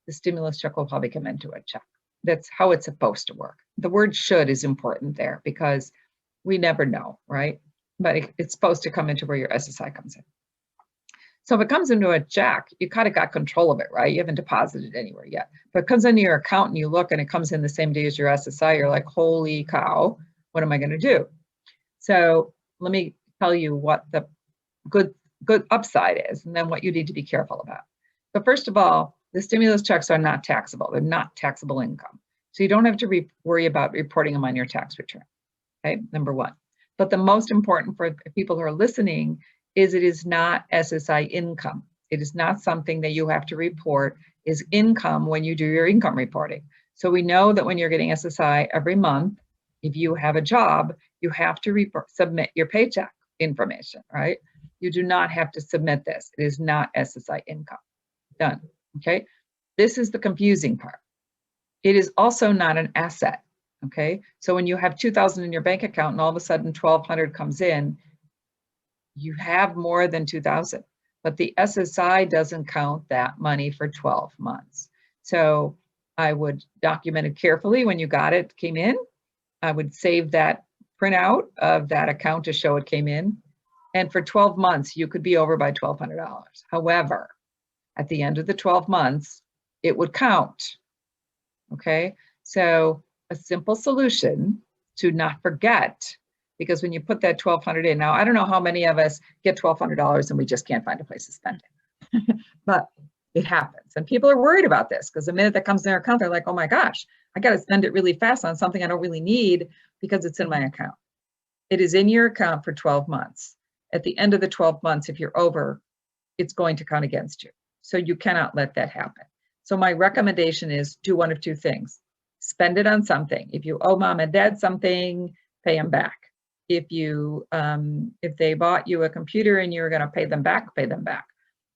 the stimulus check will probably come into a check. That's how it's supposed to work. The word should is important there because we never know, right? But it's supposed to come into where your SSI comes in. So if it comes into a check, you kind of got control of it, right? You haven't deposited anywhere yet. But it comes into your account and you look and it comes in the same day as your SSI, you're like, holy cow, what am I going to do? So let me tell you what the good upside is and then what you need to be careful about. So first of all, the stimulus checks are not taxable. They're not taxable income. So you don't have to worry about reporting them on your tax return, okay? Number one. But the most important for people who are listening is it is not SSI income. It is not something that you have to report is income when you do your income reporting. So we know that when you're getting SSI every month, if you have a job, you have to submit your paycheck information, right? You do not have to submit this. It is not SSI income. Done, okay? This is the confusing part. It is also not an asset, okay? So when you have $2,000 in your bank account and all of a sudden $1,200 comes in, you have more than $2,000, but the SSI doesn't count that money for 12 months. So I would document it carefully when you got it, came in. I would save that printout of that account to show it came in. And for 12 months, you could be over by $1,200. However, at the end of the 12 months, it would count, okay? So a simple solution to not forget, because when you put that $1,200 in, now I don't know how many of us get $1,200 and we just can't find a place to spend it, but it happens. And people are worried about this because the minute that comes in their account, they're like, oh my gosh, I got to spend it really fast on something I don't really need because it's in my account. It is in your account for 12 months. At the end of the 12 months, if you're over, it's going to count against you. So you cannot let that happen. So my recommendation is do one of two things. Spend it on something. If you owe mom and dad something, pay them back. If they bought you a computer and you're going to pay them back, pay them back.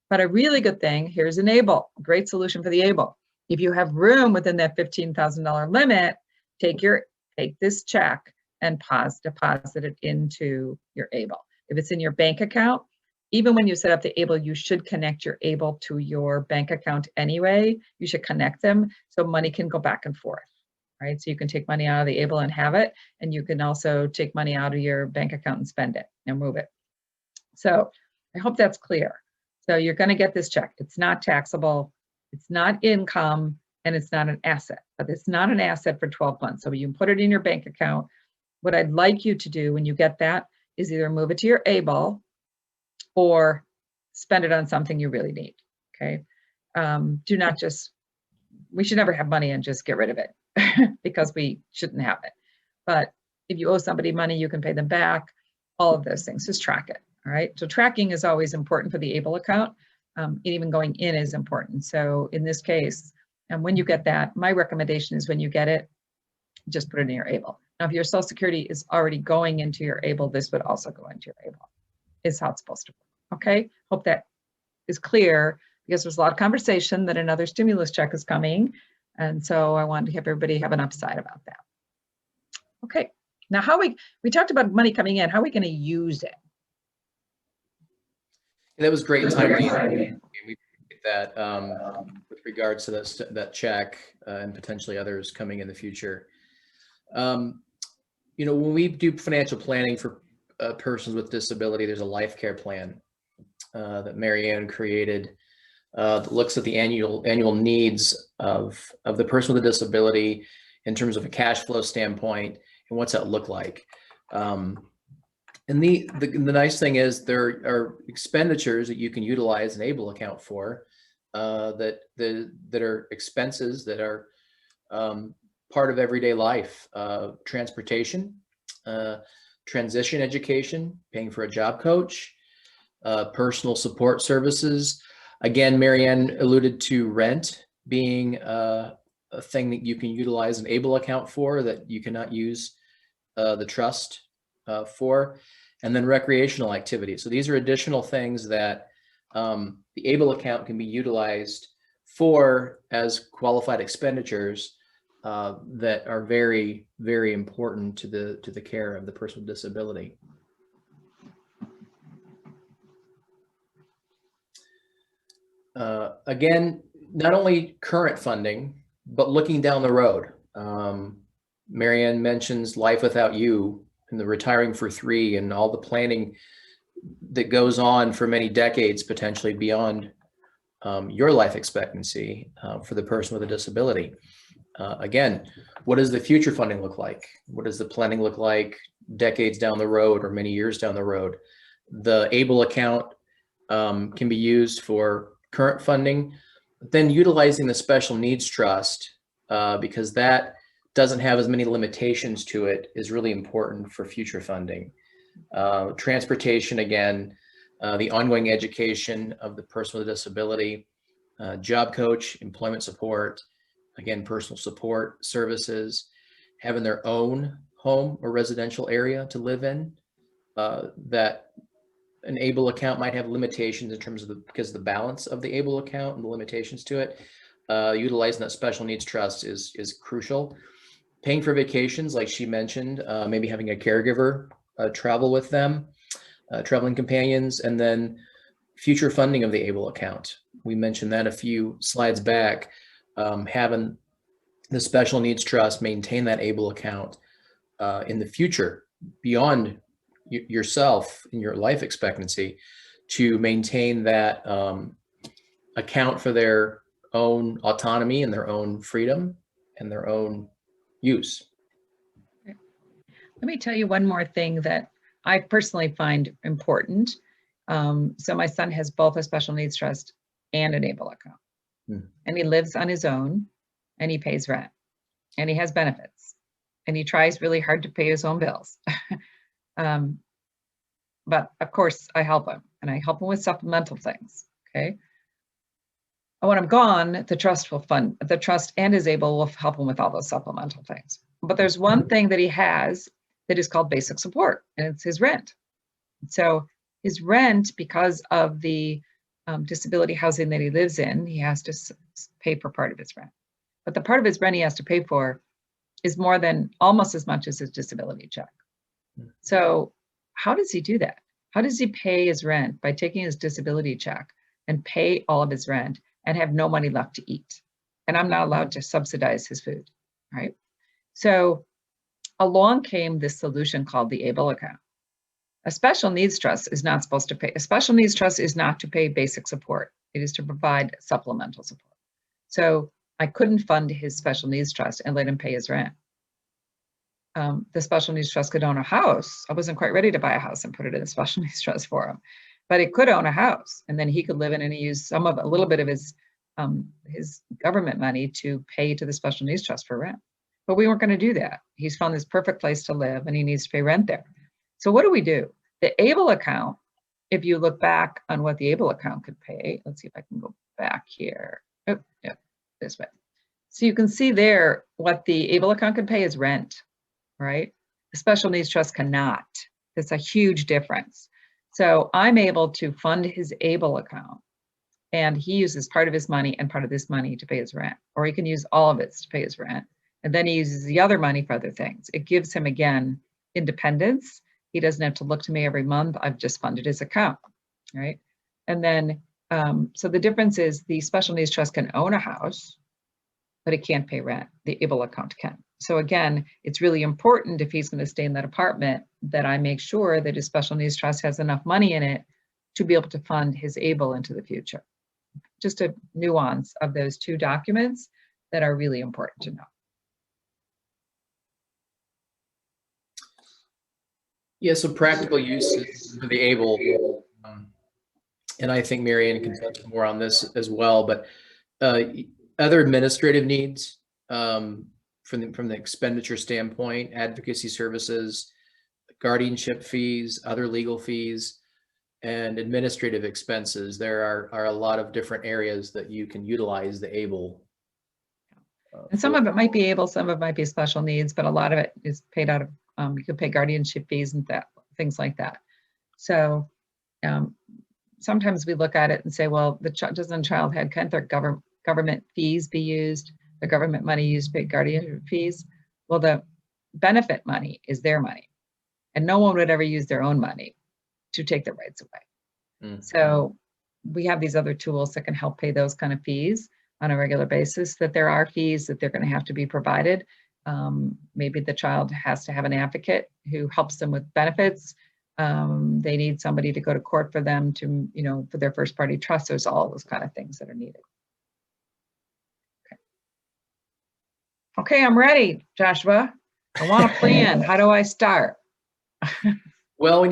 But a really good thing, here's an ABLE, a great solution for the ABLE. If you have room within that $15,000 limit, take this check and deposit it into your ABLE. If it's in your bank account, even when you set up the ABLE, you should connect your ABLE to your bank account anyway. You should connect them so money can go back and forth, right? So you can take money out of the ABLE and have it, and you can also take money out of your bank account and spend it and move it. So I hope that's clear. So you're going to get this check. It's not taxable, it's not income, and it's not an asset, but it's not an asset for 12 months. So you can put it in your bank account. What I'd like you to do when you get that is either move it to your ABLE or spend it on something you really need, okay? Do not just, we should never have money and just get rid of it because we shouldn't have it. But if you owe somebody money, you can pay them back, all of those things, just track it, all right? So tracking is always important for the ABLE account. And even going in is important. So in this case, and when you get that, my recommendation is when you get it, just put it in your ABLE. Now, if your Social Security is already going into your ABLE, this would also go into your ABLE, is how it's supposed to work, okay? Hope that is clear, because there's a lot of conversation that another stimulus check is coming. And so I wanted to have everybody have an upside about that. Okay, now how we talked about money coming in, how are we gonna use it? That was great timing. We appreciate that with regards to that check and potentially others coming in the future. You know, when we do financial planning for persons with disability, there's a life care plan that Marianne created that looks at the annual needs of the person with a disability in terms of a cash flow standpoint and what's that look like. And the nice thing is there are expenditures that you can utilize an ABLE account for that are expenses that are part of everyday life, transportation, transition education, paying for a job coach, personal support services. Again, Marianne alluded to rent being a thing that you can utilize an ABLE account for that you cannot use the trust for, and then recreational activities. So these are additional things that the ABLE account can be utilized for as qualified expenditures that are very, very important to the care of the person with disability. Again, not only current funding, but looking down the road. Marianne mentions Life Without You and the retiring for 3 and all the planning that goes on for many decades, potentially beyond your life expectancy for the person with a disability. Again, what does the future funding look like? What does the planning look like decades down the road or many years down the road? The ABLE account can be used for current funding, but then utilizing the Special Needs Trust because that doesn't have as many limitations to it is really important for future funding. Transportation, again, the ongoing education of the person with a disability, job coach, employment support, again, personal support services, having their own home or residential area to live in, that an ABLE account might have limitations in terms of because of the balance of the ABLE account and the limitations to it. Utilizing that Special Needs Trust is crucial. Paying for vacations, like she mentioned, maybe having a caregiver travel with them, traveling companions, and then future funding of the ABLE account. We mentioned that a few slides back, having the Special Needs Trust maintain that ABLE account in the future beyond yourself in your life expectancy to maintain that account for their own autonomy and their own freedom and their own use. Let me tell you one more thing that I personally find important. So my son has both a Special Needs Trust and an ABLE account. And he lives on his own and he pays rent and he has benefits and he tries really hard to pay his own bills. But of course I help him and I help him with supplemental things, okay? And when I'm gone, the trust will fund, the trust and his ABLE will help him with all those supplemental things. But there's one thing that he has that is called basic support, and it's his rent. So his rent, because of the disability housing that he lives in, he has to pay for part of his rent. But the part of his rent he has to pay for is more than almost as much as his disability check. So how does he do that? How does he pay his rent? By taking his disability check and pay all of his rent and have no money left to eat. And I'm not allowed to subsidize his food, right? So along came this solution called the ABLE account. A special needs trust is not supposed to pay. A special needs trust is not to pay basic support. It is to provide supplemental support. So I couldn't fund his special needs trust and let him pay his rent. The special needs trust could own a house. I wasn't quite ready to buy a house and put it in a special needs trust for him, but it could own a house, and then he could live in and use a little bit of his government money to pay to the special needs trust for rent. But we weren't going to do that. He's found this perfect place to live, and he needs to pay rent there. So what do? The ABLE account, if you look back on what the ABLE account could pay, let's see if I can go back here. Oh, yeah, this way. So you can see there what the ABLE account could pay is rent, right? The special needs trust cannot. That's a huge difference. So I'm able to fund his ABLE account, and he uses part of his money and part of this money to pay his rent, or he can use all of it to pay his rent. And then he uses the other money for other things. It gives him, again, independence. He doesn't have to look to me every month. I've just funded his account, right? And then, so the difference is the special needs trust can own a house, but it can't pay rent. The ABLE account can. So again, it's really important if he's going to stay in that apartment that I make sure that his special needs trust has enough money in it to be able to fund his ABLE into the future. Just a nuance of those two documents that are really important to know. Yeah, so practical uses for the ABLE, and I think Mary Ann can touch more on this as well, but other administrative needs from the expenditure standpoint, advocacy services, guardianship fees, other legal fees, and administrative expenses. There are a lot of different areas that you can utilize the ABLE. And some of it might be ABLE, some of it might be special needs, but a lot of it is paid out of, you could pay guardianship fees and things like that. So sometimes we look at it and say, well, doesn't child head, can't their government fees be used, the government money used to pay guardianship fees? Well, the benefit money is their money, and no one would ever use their own money to take their rights away. Mm-hmm. So we have these other tools that can help pay those kind of fees on a regular basis, that there are fees that they're going to have to be provided. Maybe the child has to have an advocate who helps them with benefits. They need somebody to go to court for them to, for their first party trust. There's all those kind of things that are needed. Okay, I'm ready, Joshua. I want a plan. How do I start? Well,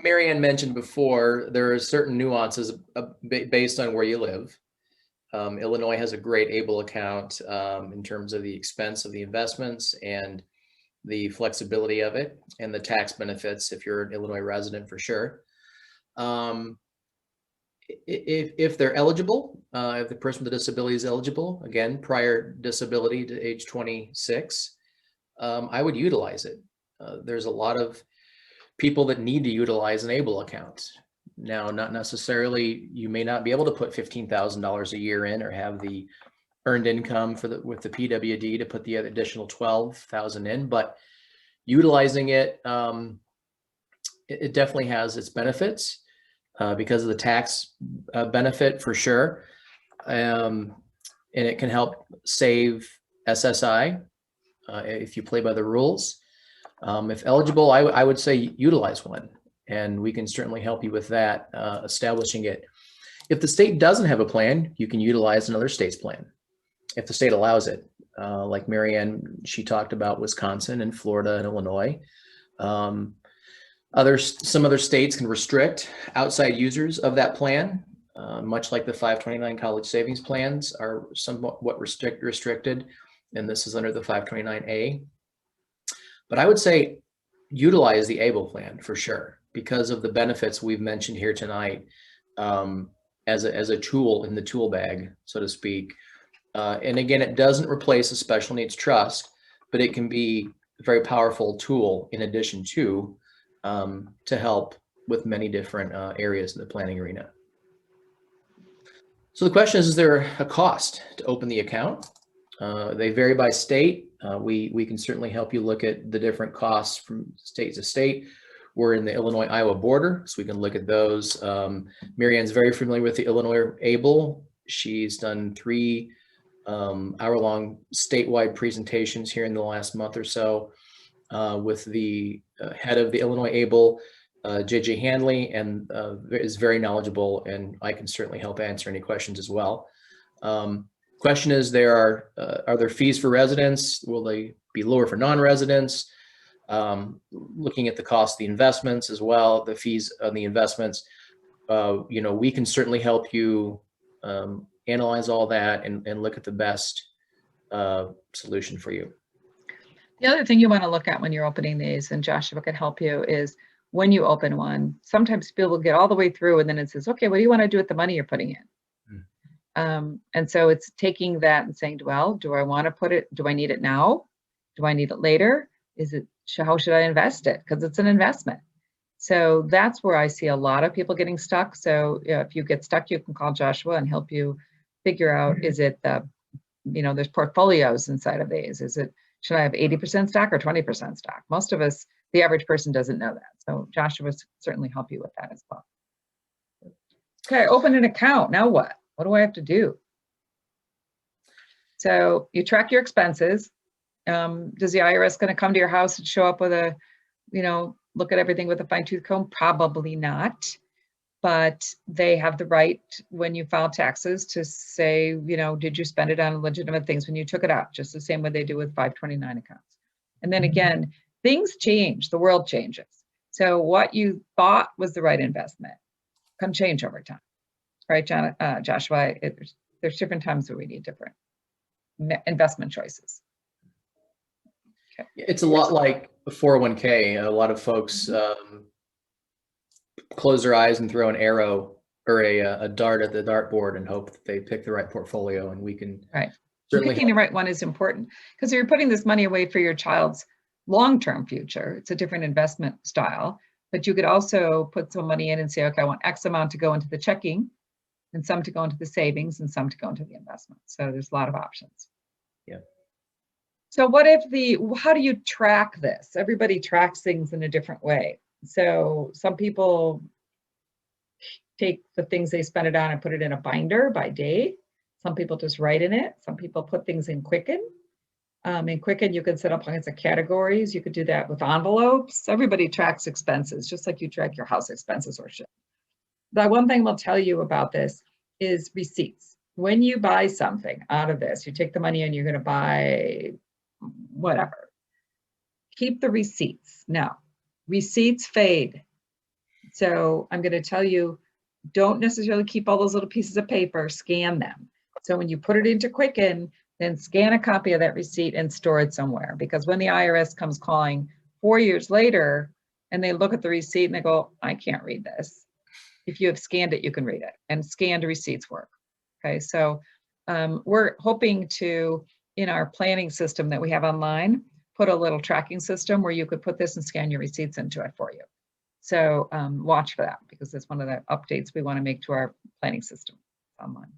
Mary Ann mentioned before, there are certain nuances based on where you live. Illinois has a great ABLE account in terms of the expense of the investments and the flexibility of it and the tax benefits if you're an Illinois resident, for sure. If they're eligible, if the person with a disability is eligible, again, prior disability to age 26, I would utilize it. There's a lot of people that need to utilize an ABLE account. Now, not necessarily, you may not be able to put $15,000 a year in or have the earned income with the PWD to put the additional $12,000 in, but utilizing it, it definitely has its benefits because of the tax benefit, for sure. And it can help save SSI if you play by the rules. If eligible, I would say utilize one, and we can certainly help you with that, establishing it. If the state doesn't have a plan, you can utilize another state's plan if the state allows it. Like Mary Ann, she talked about Wisconsin and Florida and Illinois. Some other states can restrict outside users of that plan, much like the 529 college savings plans are somewhat restricted, and this is under the 529A. But I would say utilize the ABLE plan for sure, because of the benefits we've mentioned here tonight, as a tool in the tool bag, so to speak. And again, it doesn't replace a special needs trust, but it can be a very powerful tool in addition to help with many different areas in the planning arena. So the question is there a cost to open the account? They vary by state. We can certainly help you look at the different costs from state to state. We're in the Illinois-Iowa border, so we can look at those. Mary Ann's very familiar with the Illinois ABLE. She's done 3 hour-long statewide presentations here in the last month or so with the head of the Illinois ABLE JJ Hanley, and is very knowledgeable, and I can certainly help answer any questions as well. Question is, are there fees for residents? Will they be lower for non-residents? Looking at the cost of the investments as well, the fees on the investments. We can certainly help you analyze all that and look at the best solution for you. The other thing you want to look at when you're opening these, and Joshua can help you, is when you open one, sometimes people will get all the way through and then it says, okay, what do you want to do with the money you're putting in? And so it's taking that and saying, well, do I want to put it, do I need it now? Do I need it later? How should I invest it? Because it's an investment. So that's where I see a lot of people getting stuck. So if you get stuck, you can call Joshua and help you figure out, is it there's portfolios inside of these. Should I have 80% stock or 20% stock? Most of us, the average person doesn't know that. So Joshua will certainly help you with that as well. Okay, open an account. Now what? What do I have to do? So you track your expenses. Does the IRS going to come to your house and show up with look at everything with a fine-tooth comb? Probably not. But they have the right, when you file taxes, to say, did you spend it on legitimate things when you took it out? Just the same way they do with 529 accounts. And then again, things change, the world changes. So what you thought was the right investment can change over time, right, Joshua? There's different times where we need different investment choices. Okay. It's a lot like a 401k. A lot of folks close their eyes and throw an arrow or a dart at the dartboard and hope that they pick the right portfolio, and we can certainly picking the right one is important, because you're putting this money away for your child's long-term future. It's a different investment style, but you could also put some money in and say, okay, I want X amount to go into the checking and some to go into the savings and some to go into the investment. So there's a lot of options. Yeah. So how do you track this? Everybody tracks things in a different way. So some people take the things they spend it on and put it in a binder by day. Some people just write in it. Some people put things in Quicken. In Quicken, you can set up all kinds of categories. You could do that with envelopes. Everybody tracks expenses, just like you track your house expenses or shit. The one thing we'll tell you about this is receipts. When you buy something out of this, you take the money and you're going to buy whatever. Keep the receipts. Now, receipts fade. So I'm going to tell you, don't necessarily keep all those little pieces of paper, scan them. So when you put it into Quicken, then scan a copy of that receipt and store it somewhere. Because when the IRS comes calling 4 years later and they look at the receipt and they go, I can't read this. If you have scanned it, you can read it, and scanned receipts work. Okay, so we're hoping to, in our planning system that we have online, put a little tracking system where you could put this and scan your receipts into it for you. So watch for that, because that's one of the updates we want to make to our planning system online.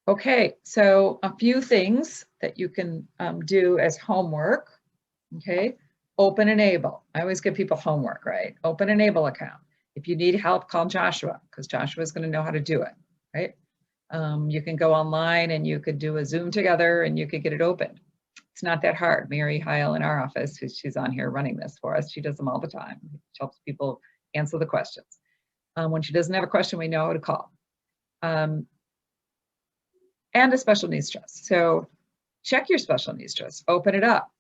Okay, so a few things that you can do as homework. Okay, open Enable. I always give people homework, right? Open Enable account. If you need help, call Joshua, because Joshua is going to know how to do it, right? You can go online and you could do a Zoom together and you could get it opened. It's not that hard. Mary Heil in our office, she's on here running this for us. She does them all the time. She helps people answer the questions. When she doesn't have a question, we know how to call. And a special needs trust. So check your special needs trust, open it up.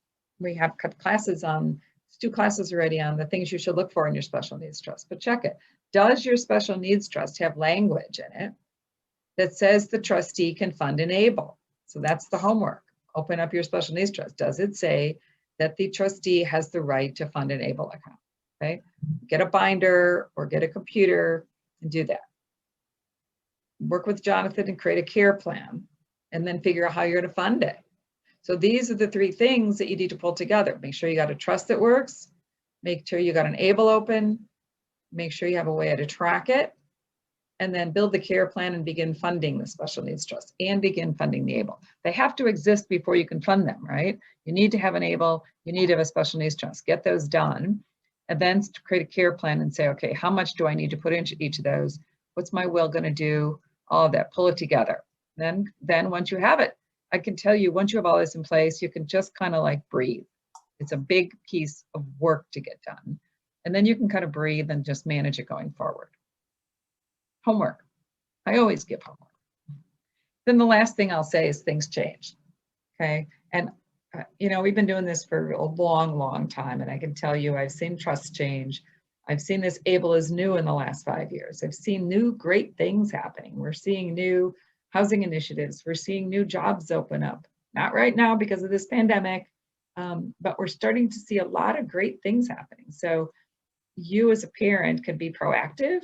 We have classes on, 2 classes already on the things you should look for in your special needs trust, but check it. Does your special needs trust have language in it that says the trustee can fund Enable? So that's the homework. Open up your special needs trust. Does it say that the trustee has the right to fund Enable account? Okay, get a binder or get a computer and do that. Work with Jonathan and create a care plan, and then figure out how you're going to fund it. So these are the 3 things that you need to pull together. Make sure you got a trust that works. Make sure you got an Able open. Make sure you have a way to track it. And then build the care plan and begin funding the special needs trust and begin funding the Able. They have to exist before you can fund them, right? You need to have an Able, you need to have a special needs trust. Get those done, and then create a care plan and say, okay, how much do I need to put into each of those? What's my will going to do? All of that, pull it together. Then once you have it, I can tell you, once you have all this in place, you can just kind of like breathe. It's a big piece of work to get done. And then you can kind of breathe and just manage it going forward. Homework. I always give homework. Then the last thing I'll say is things change. Okay. And, we've been doing this for a long, long time. And I can tell you, I've seen trust change. I've seen this able is new in the last 5 years. I've seen new great things happening. We're seeing new housing initiatives. We're seeing new jobs open up. Not right now because of this pandemic, but we're starting to see a lot of great things happening. So you as a parent can be proactive.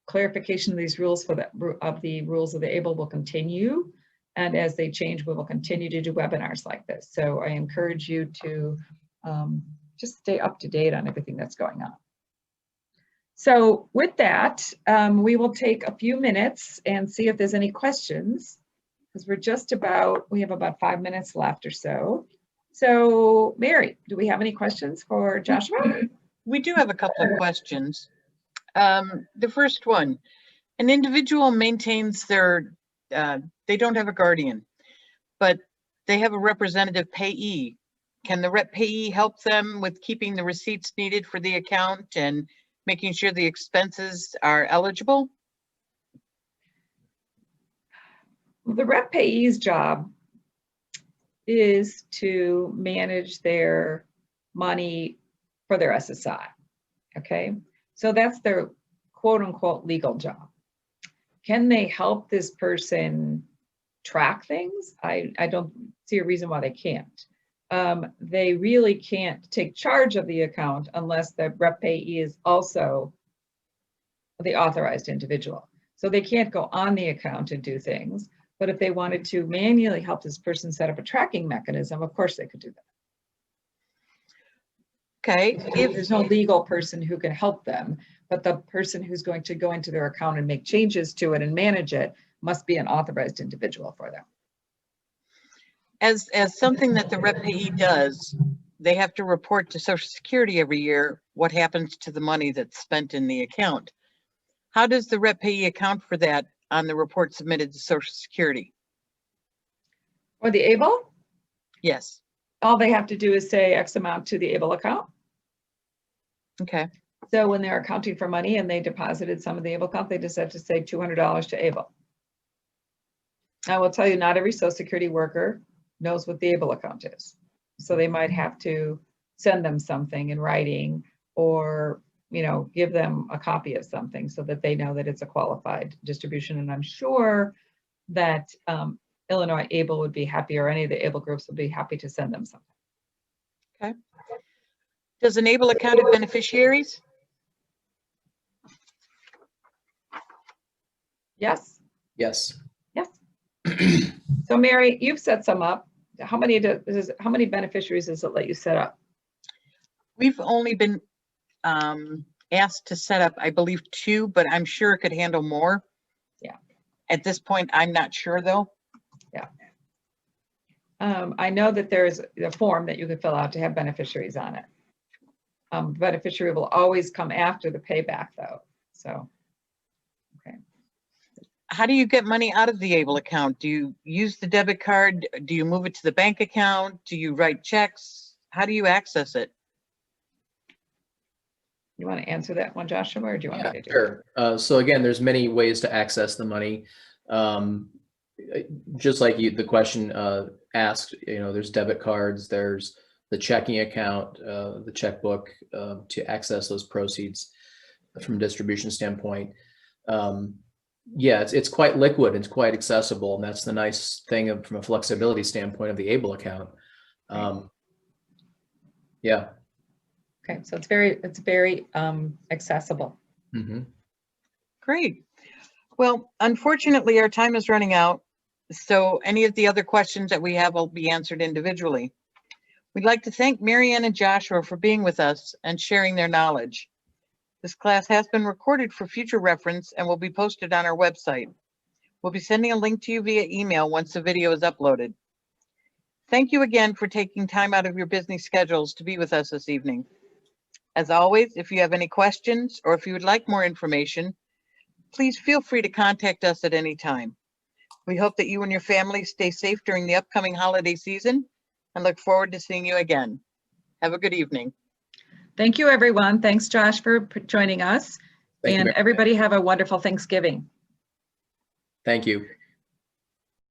Clarification of these rules of the rules of the ABLE will continue. And as they change, we will continue to do webinars like this. So I encourage you to just stay up to date on everything that's going on. So with that, we will take a few minutes and see if there's any questions, because we have about 5 minutes left or so. So Mary, do we have any questions for Joshua? We do have a couple of questions. The first one, an individual maintains they don't have a guardian, but they have a representative payee. Can the rep payee help them with keeping the receipts needed for the account and making sure the expenses are eligible? The rep payee's job is to manage their money for their SSI, okay? So that's their quote unquote legal job. Can they help this person track things? I don't see a reason why they can't. They really can't take charge of the account unless the rep payee is also the authorized individual. So they can't go on the account and do things, but if they wanted to manually help this person set up a tracking mechanism, of course they could do that. Okay. If there's no legal person who can help them, but the person who's going to go into their account and make changes to it and manage it must be an authorized individual for them. As something that the rep payee does, they have to report to Social Security every year what happens to the money that's spent in the account. How does the rep payee account for that on the report submitted to Social Security? Or the ABLE? Yes. All they have to do is say X amount to the ABLE account. Okay. So when they're accounting for money and they deposited some of the ABLE account, they just have to say $200 to ABLE. I will tell you, not every Social Security worker knows what the ABLE account is. So they might have to send them something in writing or, give them a copy of something so that they know that it's a qualified distribution. And I'm sure that Illinois ABLE would be happy, or any of the ABLE groups would be happy to send them something. Okay. Does an ABLE account have beneficiaries? Yes. Yes. Yes. So Mary, you've set some up. How many beneficiaries does it let you set up? We've only been asked to set up, I believe, 2, but I'm sure it could handle more. Yeah. At this point, I'm not sure though. Yeah. I know that there's a form that you can fill out to have beneficiaries on it. Beneficiary will always come after the payback though. So, okay. How do you get money out of the ABLE account? Do you use the debit card? Do you move it to the bank account? Do you write checks? How do you access it? You want to answer that one, Joshua, or do you want me to do it? Sure. So again, there's many ways to access the money. Just like the question asked, there's debit cards, there's the checking account, the checkbook to access those proceeds from a distribution standpoint. Yeah, it's quite liquid, it's quite accessible, and that's the nice thing from a flexibility standpoint of the ABLE account. Yeah. Okay, so it's very accessible. Mm-hmm. Great. Well, unfortunately, our time is running out, so any of the other questions that we have will be answered individually. We'd like to thank Marianne and Joshua for being with us and sharing their knowledge. This class has been recorded for future reference and will be posted on our website. We'll be sending a link to you via email once the video is uploaded. Thank you again for taking time out of your busy schedules to be with us this evening. As always, if you have any questions or if you would like more information, please feel free to contact us at any time. We hope that you and your family stay safe during the upcoming holiday season and look forward to seeing you again. Have a good evening. Thank you, everyone. Thanks, Josh, for joining us. Thank you, And Mary. everybody have a wonderful Thanksgiving. Thank you.